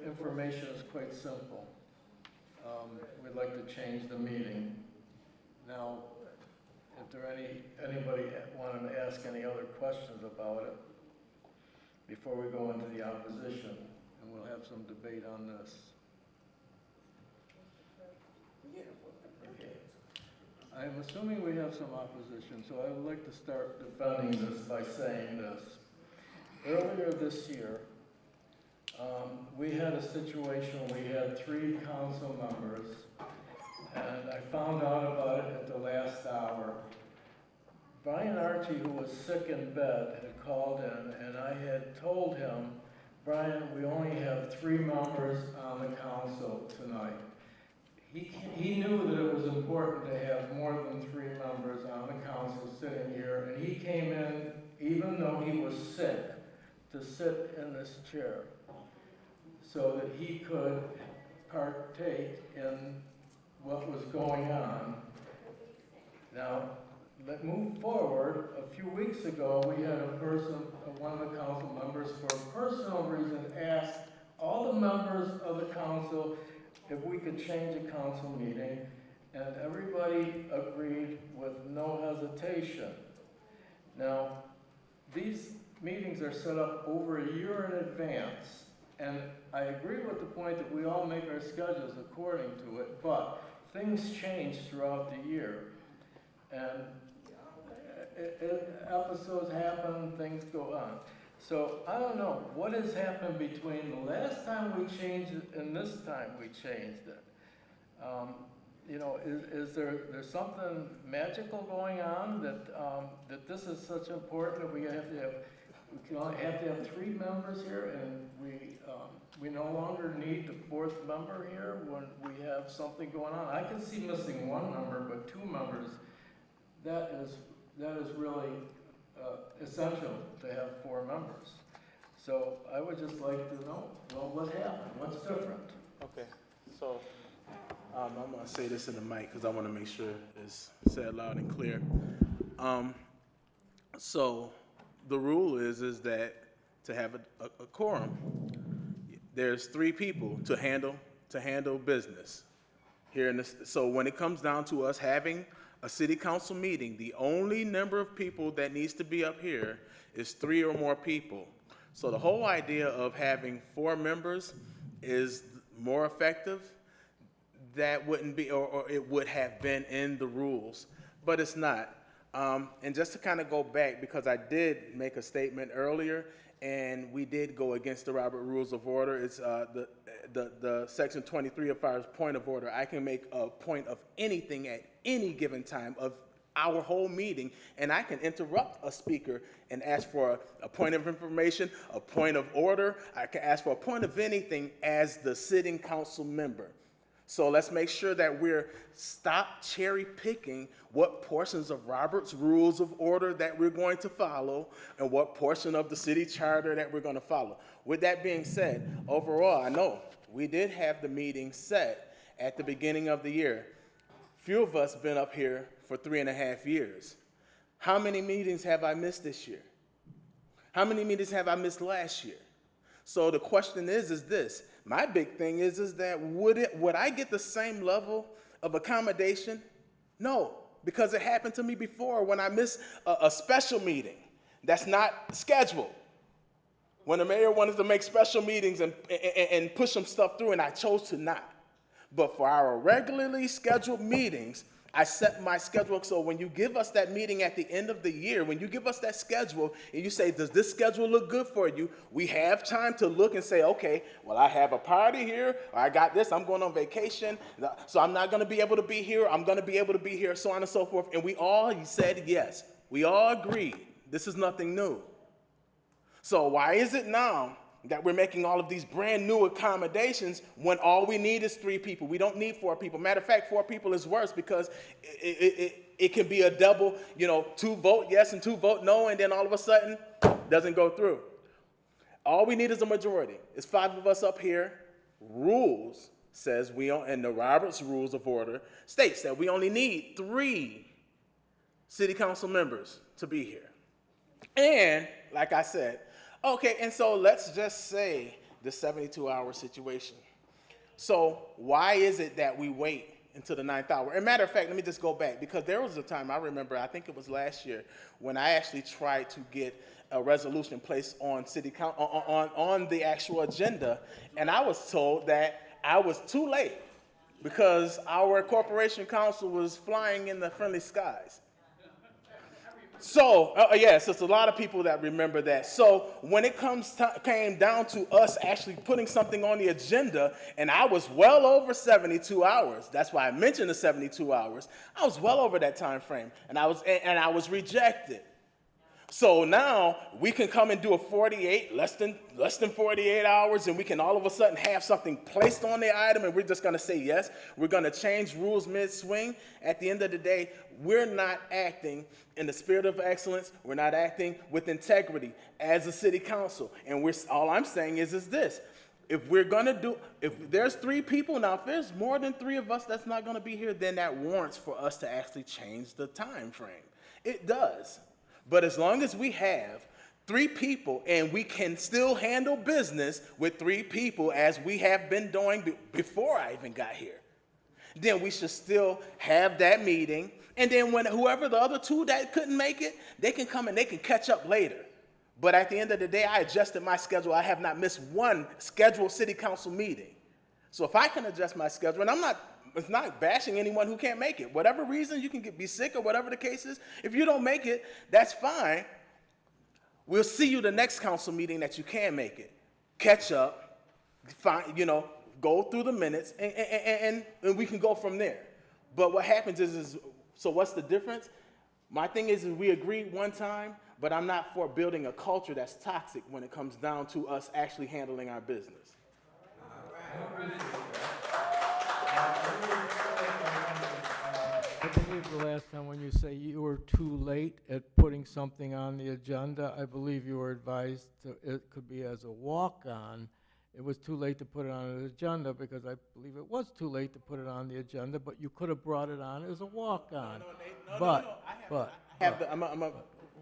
information is quite simple. We'd like to change the meeting. Now, if there anybody wanted to ask any other questions about it before we go into the opposition, and we'll have some debate on this. Okay. I'm assuming we have some opposition, so I would like to start defending this by saying this. Earlier this year, we had a situation, we had 3 council members, and I found out about it at the last hour. Brian Archie, who was sick in bed, had called in, and I had told him, Brian, we only have 3 members on the council tonight. He knew that it was important to have more than 3 members on the council sitting here, and he came in, even though he was sick, to sit in this chair so that he could partake in what was going on. Now, let's move forward. A few weeks ago, we had a person, one of the council members, for a personal reason, asked all the members of the council if we could change a council meeting, and everybody agreed with no hesitation. Now, these meetings are set up over a year in advance, and I agree with the point that we all make our schedules according to it, but things change throughout the year, and episodes happen, things go on. So I don't know what has happened between the last time we changed it and this time we changed it. You know, is there's something magical going on that that this is such important that we have to have 3 members here, and we no longer need the 4th member here when we have something going on? I can see missing 1 member, but 2 members, that is really essential to have 4 members. So I would just like to know, well, what happened? What's different?
Okay, so I'm going to say this in the mic because I want to make sure it's said loud and clear. So the rule is that to have a quorum, there's 3 people to handle business here in this. So when it comes down to us having a city council meeting, the only number of people that needs to be up here is 3 or more people. So the whole idea of having 4 members is more effective. That wouldn't be, or it would have been in the rules, but it's not. And just to kind of go back, because I did make a statement earlier, and we did go against the Robert Rules of Order. It's the section 23 of our point of order. I can make a point of anything at any given time of our whole meeting, and I can interrupt a speaker and ask for a point of information, a point of order. I can ask for a point of anything as the sitting council member. So let's make sure that we're stop cherry picking what portions of Robert's Rules of Order that we're going to follow and what portion of the city charter that we're going to follow. With that being said, overall, I know we did have the meeting set at the beginning of the year. Few of us been up here for 3.5 years. How many meetings have I missed this year? How many meetings have I missed last year? So the question is this. My big thing is that would I get the same level of accommodation? No, because it happened to me before when I missed a special meeting that's not scheduled. When the mayor wanted to make special meetings and push some stuff through, and I chose to not. But for our regularly scheduled meetings, I set my schedule. So when you give us that meeting at the end of the year, when you give us that schedule and you say, does this schedule look good for you? We have time to look and say, okay, well, I have a party here, or I got this, I'm going on vacation, so I'm not going to be able to be here, I'm going to be able to be here, so on and so forth. And we all said yes. We all agreed. This is nothing new. So why is it now that we're making all of these brand new accommodations when all we need is 3 people? We don't need 4 people. Matter of fact, 4 people is worse because it can be a double, 2 vote yes and 2 vote no, and then all of a sudden, doesn't go through. All we need is a majority. It's 5 of us up here. Rules says and the Robert's Rules of Order states that we only need 3 city council members to be here. And, like I said, okay, and so let's just say the 72-hour situation. So why is it that we wait until the 9th hour? And matter of fact, let me just go back, because there was a time, I remember, I think it was last year, when I actually tried to get a resolution placed on city council, on the actual agenda, and I was told that I was too late because our corporation council was flying in the friendly skies. So, yes, it's a lot of people that remember that. So when it came down to us actually putting something on the agenda, and I was well over 72 hours, that's why I mentioned the 72 hours, I was well over that time frame, and I was rejected. So now we can come and do a 48, less than 48 hours, and we can all of a sudden have something placed on the item, and we're just going to say yes. We're going to change rules mid-swing. At the end of the day, we're not acting in the spirit of excellence. We're not acting with integrity as a city council. And all I'm saying is this. If there's 3 people, now if there's more than 3 of us that's not going to be here, then that warrants for us to actually change the time frame. It does. But as long as we have 3 people and we can still handle business with 3 people as we have been doing before I even got here, then we should still have that meeting. And then when whoever the other 2 that couldn't make it, they can come and they can catch up later. But at the end of the day, I adjusted my schedule. I have not missed one scheduled city council meeting. So if I can adjust my schedule, and it's not bashing anyone who can't make it. Whatever reason, you can be sick or whatever the case is. If you don't make it, that's fine. We'll see you the next council meeting that you can make it. Catch up, go through the minutes, and we can go from there. But what happens is so what's the difference? My thing is we agreed one time, but I'm not for building a culture that's toxic when it comes down to us actually handling our business.
I believe the last time when you say you were too late at putting something on the agenda, I believe you were advised it could be as a walk-on. It was too late to put it on an agenda because I believe it was too late to put it on the agenda, but you could have brought it on as a walk-on.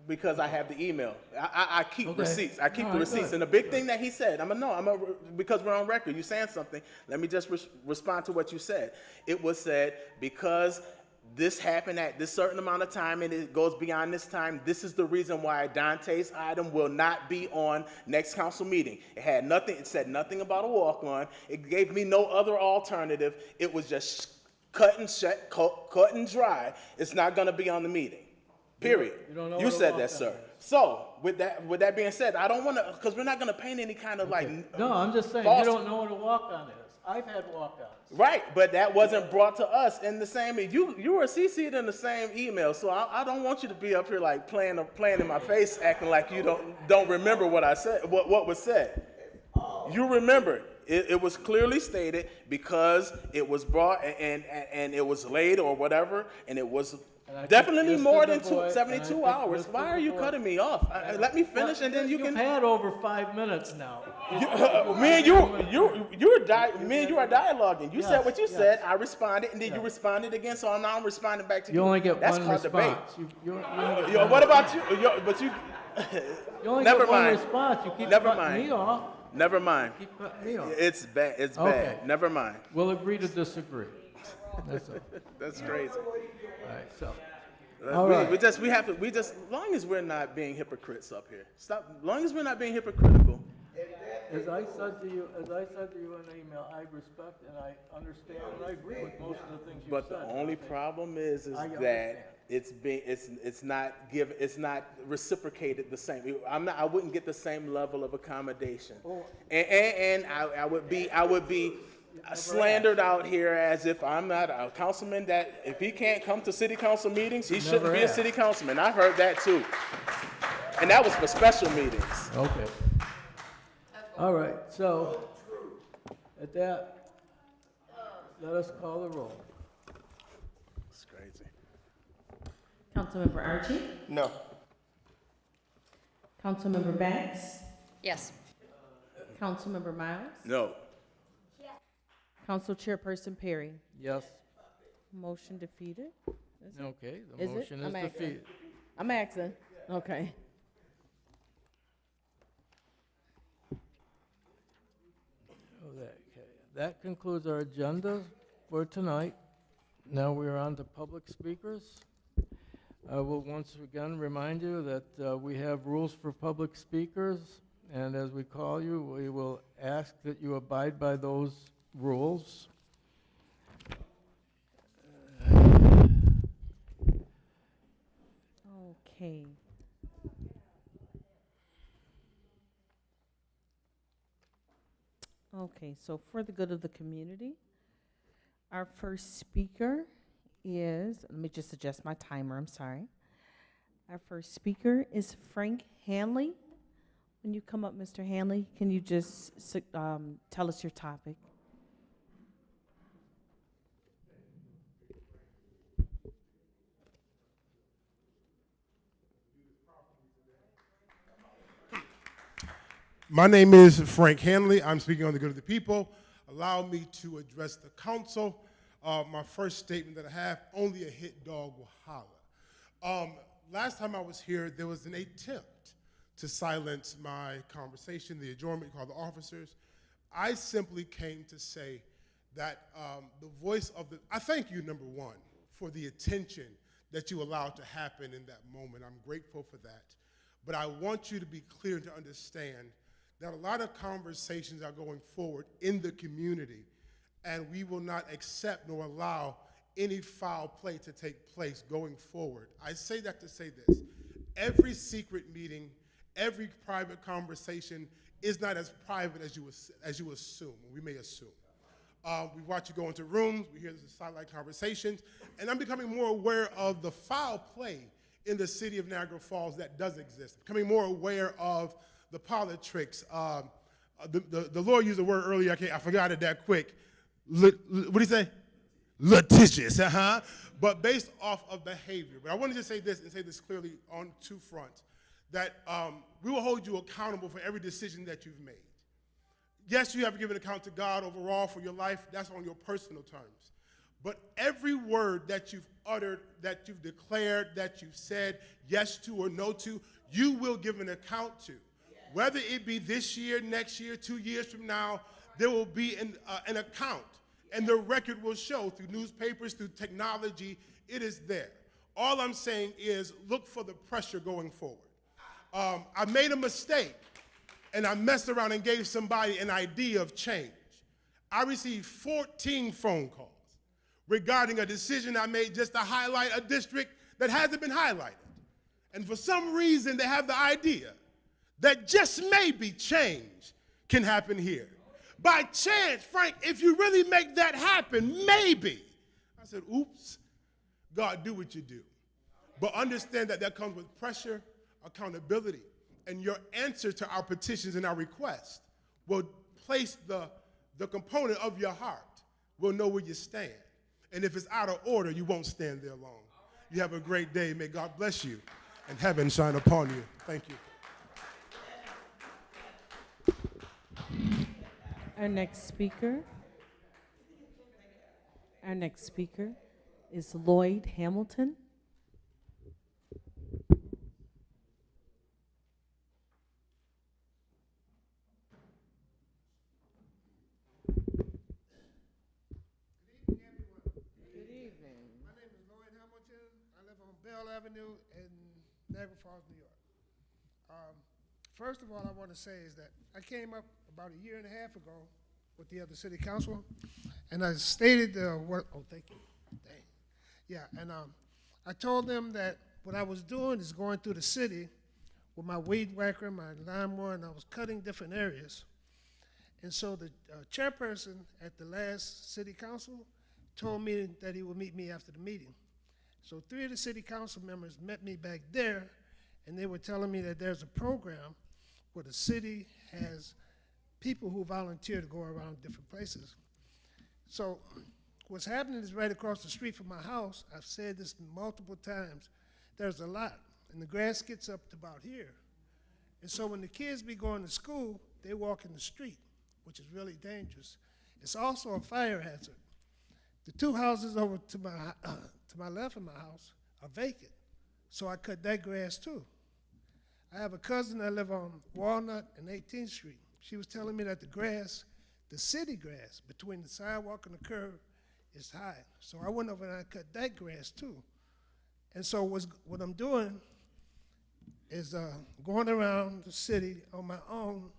Because I have the email. I keep receipts. I keep the receipts.
Good.
And the big thing that he said, because we're on record, you saying something, let me just respond to what you said. It was said, because this happened at this certain amount of time and it goes beyond this time, this is the reason why Dante's item will not be on next council meeting. It said nothing about a walk-on. It gave me no other alternative. It was just cut and dry. It's not going to be on the meeting. Period. You said that, sir. So, with that being said, I don't want to, because we're not going to paint any kind of
No, I'm just saying, you don't know what a walk-on is. I've had walk-ons.
Right, but that wasn't brought to us in the same. You were CC'd in the same email, so I don't want you to be up here like playing in my face, acting like you don't remember what I said, what was said. You remember. It was clearly stated because it was brought and it was late or whatever, and it was definitely more than 72 hours. Why are you cutting me off? Let me finish, and then you can.
You've had over 5 minutes now.
Me and you are dialoguing. You said what you said. I responded, and then you responded again. So now I'm responding back to you.
You only get
That's
one
called
response.
debate. What about you?
You only
Never
get one
mind.
response. You keep
Never
cutting
mind.
me off.
Never mind.
Keep cutting me off.
It's bad. It's
Okay.
bad. Never mind.
We'll agree to disagree. That's all.
That's crazy.
All right, so, all right.
We just, as long as we're not being hypocrites up here. Stop, as long as we're not being hypocritical.
As I said to you in an email, I respect and I understand and I agree with most of the things you said.
But the only problem is
I
that it's not reciprocated the same. I wouldn't get the same level of accommodation. And I would be slandered out here as if I'm not a councilman, that if he can't come to city council meetings, he shouldn't be a city councilman. I've heard that too. And that was for special meetings.
Okay. All right, so at that, let us call the roll.
It's crazy.
Councilmember Archie?
No.
Councilmember Bax?
Yes.
Councilmember Miles?
No.
Council Chairperson Perry?
Yes.
Motion defeated?
Okay, the
Is it?
motion is
I'm asking.
defeated.
I'm asking. Okay.
Okay, that concludes our agenda for tonight. Now we are on to public speakers. I will once again remind you that we have rules for public speakers, and as we call you, we will ask that you abide by those rules.
Okay. Okay, so for the good of the community, our first speaker is, let me just adjust my timer, I'm sorry. Our first speaker is Frank Hanley. When you come up, Mr. Hanley, can you just tell us your topic?
My name is Frank Hanley. I'm speaking on the good of the people. Allow me to address the council. My first statement that I have, only a hit dog will holler. Last time I was here, there was an attempt to silence my conversation, the adjournment, called the officers. I simply came to say that the voice of the, I thank you, number one, for the attention that you allowed to happen in that moment. I'm grateful for that. But I want you to be clear to understand that a lot of conversations are going forward in the community, and we will not accept nor allow any foul play to take place going forward. I say that to say this. Every secret meeting, every private conversation is not as private as you assume, or we may assume. We watch you go into rooms, we hear the sidelight conversations, and I'm becoming more aware of the foul play in the city of Niagara Falls that does exist. Becoming more aware of the politics. The lawyer used a word earlier, I forgot it that quick. What did he say? Litigious, but based off of behavior. But I wanted to say this and say this clearly on two fronts, that we will hold you accountable for every decision that you've made. Yes, you have given account to God overall for your life. That's on your personal terms. But every word that you've uttered, that you've declared, that you've said yes to or no to, you will give an account to. Whether it be this year, next year, 2 years from now, there will be an account. And the record will show through newspapers, through technology, it is there. All I'm saying is look for the pressure going forward. I made a mistake, and I messed around and gave somebody an idea of change. I received 14 phone calls regarding a decision I made just to highlight a district that hasn't been highlighted. And for some reason, they have the idea that just maybe change can happen here. By chance, Frank, if you really make that happen, maybe. I said, oops, God, do what you do. But understand that that comes with pressure, accountability, and your answer to our petitions and our requests will place the component of your heart. We'll know where you stand. And if it's out of order, you won't stand there long. You have a great day. May God bless you and heaven shine upon you. Thank you.
Our next speaker is Lloyd Hamilton.
Bell Avenue in Niagara Falls, New York. First of all, I want to say is that I came up about a year and a half ago with the other city council, and I stated thank you. Dang. Yeah, and I told them that what I was doing is going through the city with my weed whacker, my lawnmower, and I was cutting different areas. And so the chairperson at the last city council told me that he would meet me after the meeting. So 3 of the city council members met me back there, and they were telling me that there's a program where the city has people who volunteer to go around different places. So what's happening is right across the street from my house, I've said this multiple times, there's a lot, and the grass gets up to about here. And so when the kids be going to school, they walk in the street, which is really dangerous. It's also a fire hazard. The 2 houses over to my left of my house are vacant, so I cut that grass too. I have a cousin that live on Walnut and 18th Street. She was telling me that the grass, the city grass, between the sidewalk and the curb is high. So I went over and I cut that grass too. And so what I'm doing is going around the city on my own,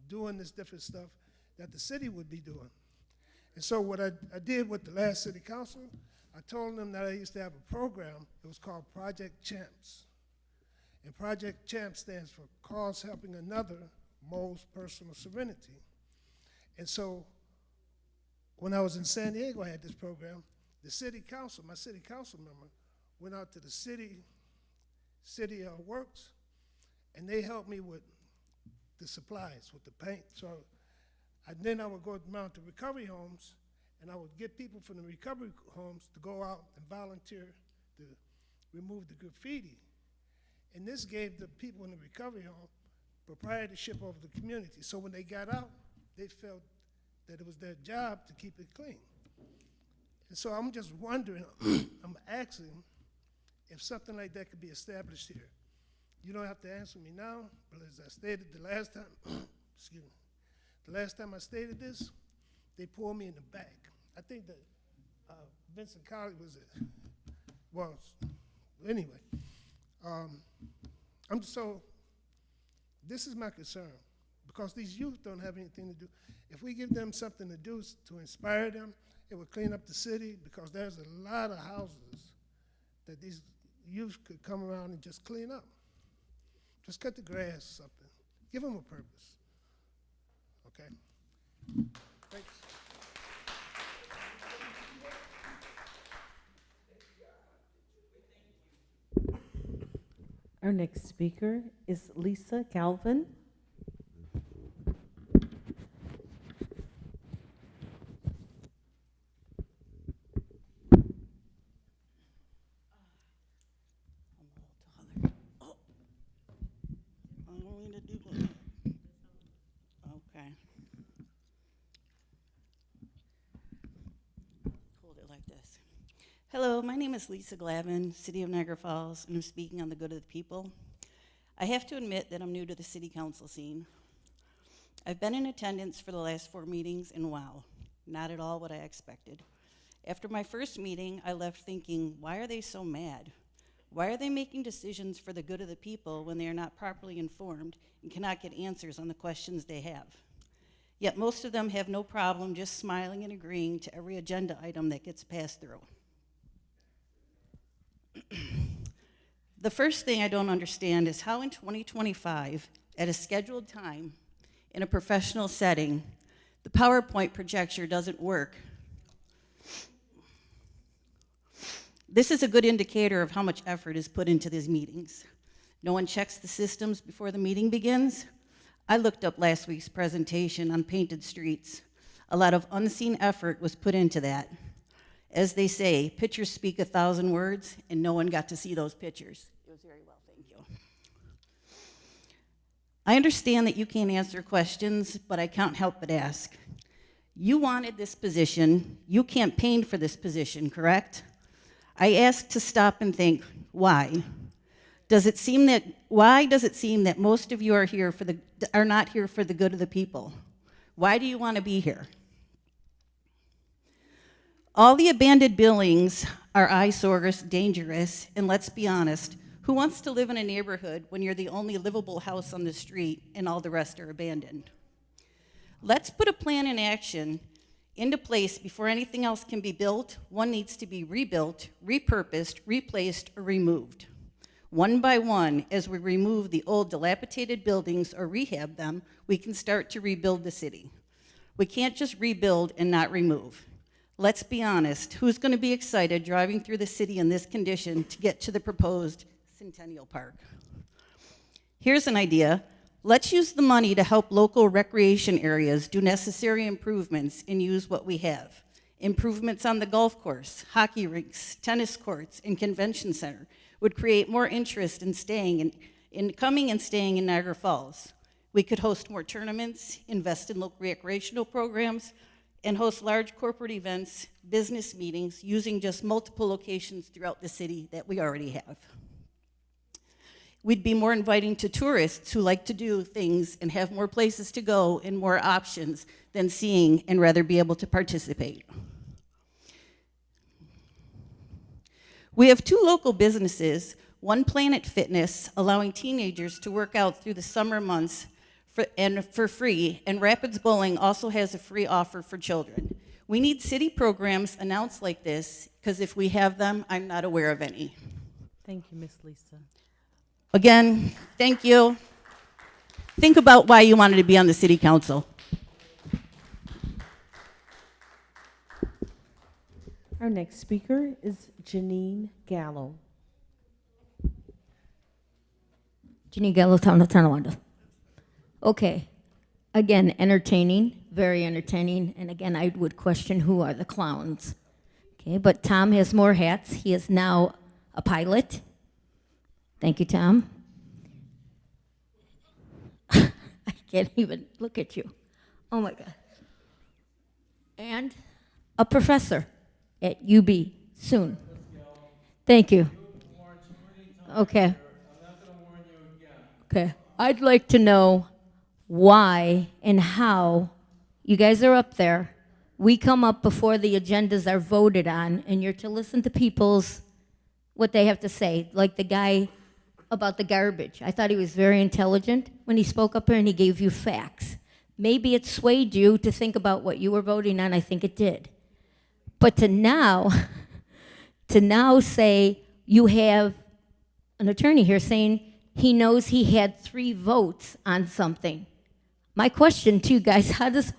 doing this different stuff that the city would be doing. And so what I did with the last city council, I told them that I used to have a program. It was called Project Champs. And Project Champs stands for Cause Helping Another, Mo's Personal Serenity. And so when I was in San Diego, I had this program. The city council, my city council member, went out to the city works, and they helped me with the supplies, with the paint. So then I would go around to recovery homes, and I would get people from the recovery homes to go out and volunteer to remove the graffiti. And this gave the people in the recovery home proprietorship over the community. So when they got out, they felt that it was their job to keep it clean. And so I'm just wondering, I'm asking if something like that could be established here. You don't have to answer me now, but as I stated the last time, excuse me, the last time I stated this, they pulled me in the back. I think that Vincent Colley was it. Well, anyway, this is my concern, because these youth don't have anything to do. If we give them something to do to inspire them, it would clean up the city, because there's a lot of houses that these youth could come around and just clean up. Just cut the grass or something. Give them a purpose. Okay? Thanks.
Our next speaker is Lisa Galvin.
Okay. Hold it like this. Hello, my name is Lisa Glavin, City of Niagara Falls, and I'm speaking on the good of the people. I have to admit that I'm new to the city council scene. I've been in attendance for the last 4 meetings, and wow, not at all what I expected. After my first meeting, I left thinking, why are they so mad? Why are they making decisions for the good of the people when they are not properly informed and cannot get answers on the questions they have? Yet most of them have no problem just smiling and agreeing to every agenda item that gets passed through. The first thing I don't understand is how in 2025, at a scheduled time, in a professional setting, the PowerPoint projector doesn't work. This is a good indicator of how much effort is put into these meetings. No one checks the systems before the meeting begins. I looked up last week's presentation on painted streets. A lot of unseen effort was put into that. As they say, pictures speak 1,000 words, and no one got to see those pictures. It was very well, thank you. I understand that you can't answer questions, but I can't help but ask. You wanted this position, you campaigned for this position, correct? I ask to stop and think, why? Why does it seem that most of you are not here for the good of the people? Why do you want to be here? All the abandoned buildings are eyesores, dangerous, and let's be honest, who wants to live in a neighborhood when you're the only livable house on the street and all the rest are abandoned? Let's put a plan in action into place before anything else can be built. One needs to be rebuilt, repurposed, replaced, or removed. One by one, as we remove the old dilapidated buildings or rehab them, we can start to rebuild the city. We can't just rebuild and not remove. Let's be honest, who's going to be excited driving through the city in this condition to get to the proposed Centennial Park? Here's an idea. Let's use the money to help local recreation areas do necessary improvements and use what we have. Improvements on the golf course, hockey rinks, tennis courts, and convention center would create more interest in coming and staying in Niagara Falls. We could host more tournaments, invest in local recreational programs, and host large corporate events, business meetings, using just multiple locations throughout the city that we already have. We'd be more inviting to tourists who like to do things and have more places to go and more options than seeing and rather be able to participate. We have two local businesses, One Planet Fitness, allowing teenagers to work out through the summer months for free, and Rapids Bowling also has a free offer for children. We need city programs announced like this, because if we have them, I'm not aware of any.
Thank you, Ms. Lisa.
Again, thank you. Think about why you wanted to be on the city council.
Our next speaker is Janine Gallo.
Jeannie Gallo, Town of Tonawanda. Okay, again, entertaining, very entertaining, and again, I would question who are the clowns. Okay, but Tom has more hats. He is now a pilot. Thank you, Tom. I can't even look at you. Oh my God. And a professor at UB soon. Thank you. Okay. Okay. I'd like to know why and how you guys are up there. We come up before the agendas are voted on, and you're to listen to people's what they have to say, like the guy about the garbage. I thought he was very intelligent when he spoke up here and he gave you facts. Maybe it swayed you to think about what you were voting on. I think it did. But to now say you have an attorney here saying he knows he had 3 votes on something. My question to you guys,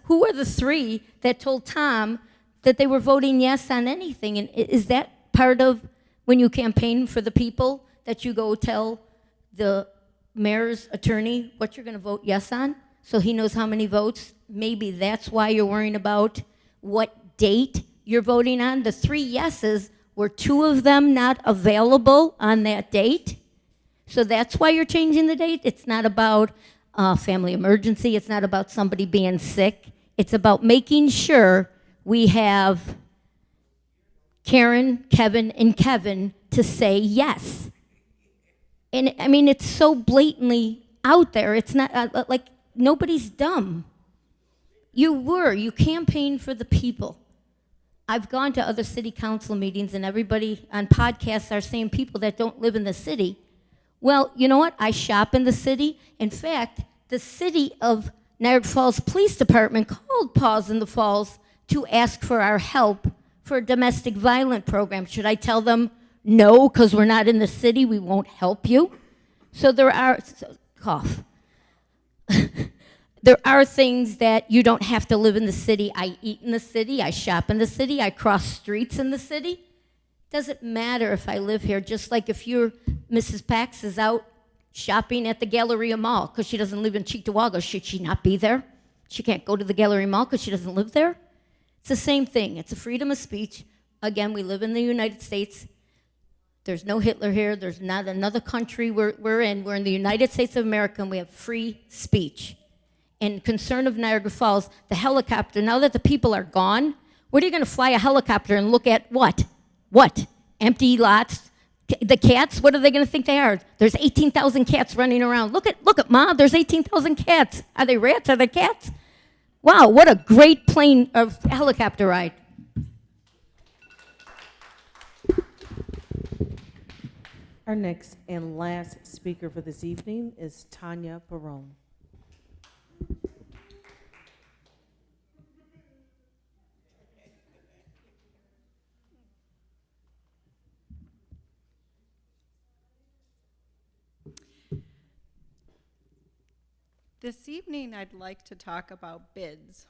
who are the 3 that told Tom that they were voting yes on anything? And is that part of when you campaign for the people, that you go tell the mayor's attorney what you're going to vote yes on, so he knows how many votes? Maybe that's why you're worrying about what date you're voting on. The 3 yeses, were 2 of them not available on that date? So that's why you're changing the date? It's not about family emergency. It's not about somebody being sick. It's about making sure we have Karen, Kevin, and Kevin to say yes. And I mean, it's so blatantly out there. It's not like nobody's dumb. You campaigned for the people. I've gone to other city council meetings, and everybody on podcasts are saying people that don't live in the city. Well, you know what? I shop in the city. In fact, the city of Niagara Falls Police Department called Paws in the Falls to ask for our help for a domestic violence program. Should I tell them no, because we're not in the city, we won't help you? So there are, cough. There are things that you don't have to live in the city. I eat in the city, I shop in the city, I cross streets in the city. Doesn't matter if I live here, just like if Mrs. Pax is out shopping at the Galleria Mall because she doesn't live in Cheektowaga, should she not be there? She can't go to the Galleria Mall because she doesn't live there? It's the same thing. It's a freedom of speech. Again, we live in the United States. There's no Hitler here. There's not another country we're in. We're in the United States of America, and we have free speech. And concern of Niagara Falls, the helicopter, now that the people are gone, what are you going to fly a helicopter and look at what? What? Empty lots? The cats, what are they going to think they are? There's 18,000 cats running around. Look at Ma, there's 18,000 cats. Are they rats? Are they cats? Wow, what a great helicopter ride.
Our next and last speaker for this evening is Tanya Barone.
This evening, I'd like to talk about bids.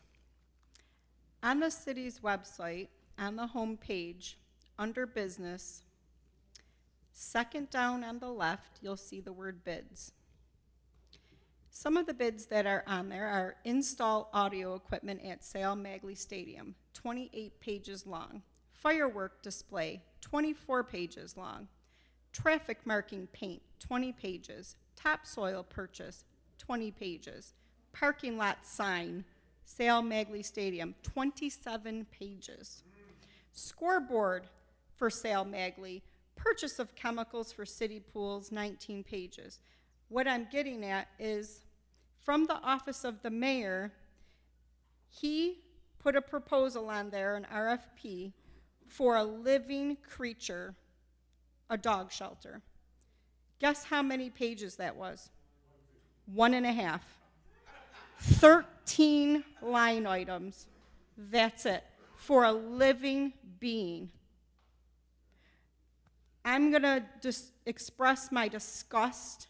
On the city's website, on the home page, under business, second down on the left, you'll see the word bids. Some of the bids that are on there are install audio equipment at Sale Magley Stadium, 28 pages long. Firework display, 24 pages long. Traffic marking paint, 20 pages. Topsoil purchase, 20 pages. Parking lot sign, Sale Magley Stadium, 27 pages. Scoreboard for Sale Magley, purchase of chemicals for city pools, 19 pages. What I'm getting at is from the office of the mayor, he put a proposal on there, an RFP, for a living creature, a dog shelter. Guess how many pages that was? 1.5. 13 line items. That's it. For a living being. I'm going to just express my disgust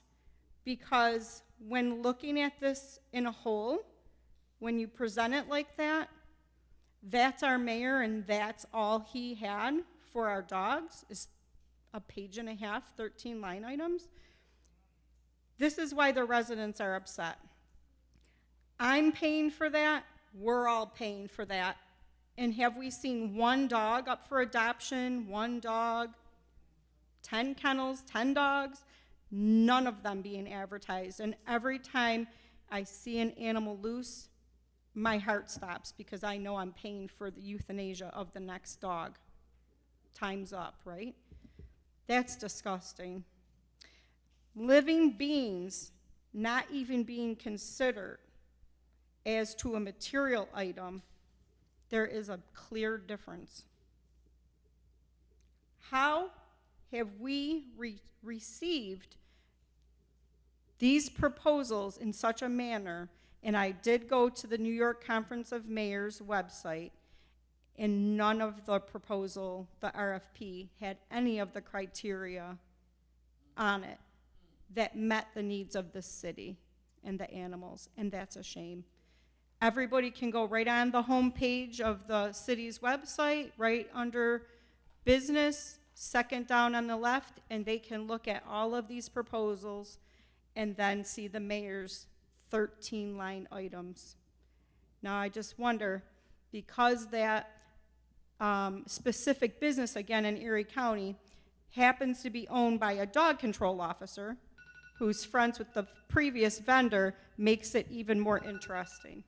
because when looking at this in a whole, when you present it like that, that's our mayor and that's all he had for our dogs is a page and a half, 13 line items. This is why the residents are upset. I'm paying for that. We're all paying for that. And have we seen one dog up for adoption, one dog, 10 kennels, 10 dogs? None of them being advertised. And every time I see an animal loose, my heart stops because I know I'm paying for the euthanasia of the next dog. Time's up, right? That's disgusting. Living beings not even being considered as to a material item, there is a clear difference. How have we received these proposals in such a manner? And I did go to the New York Conference of Mayors website, and none of the proposal, the RFP, had any of the criteria on it that met the needs of the city and the animals, and that's a shame. Everybody can go right on the home page of the city's website, right under business, second down on the left, and they can look at all of these proposals and then see the mayor's 13 line items. Now I just wonder, because that specific business, again in Erie County, happens to be owned by a dog control officer who's friends with the previous vendor, makes it even more interesting.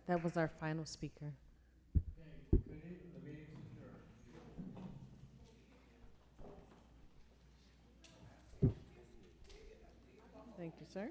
That was our final speaker. Thank you, sir.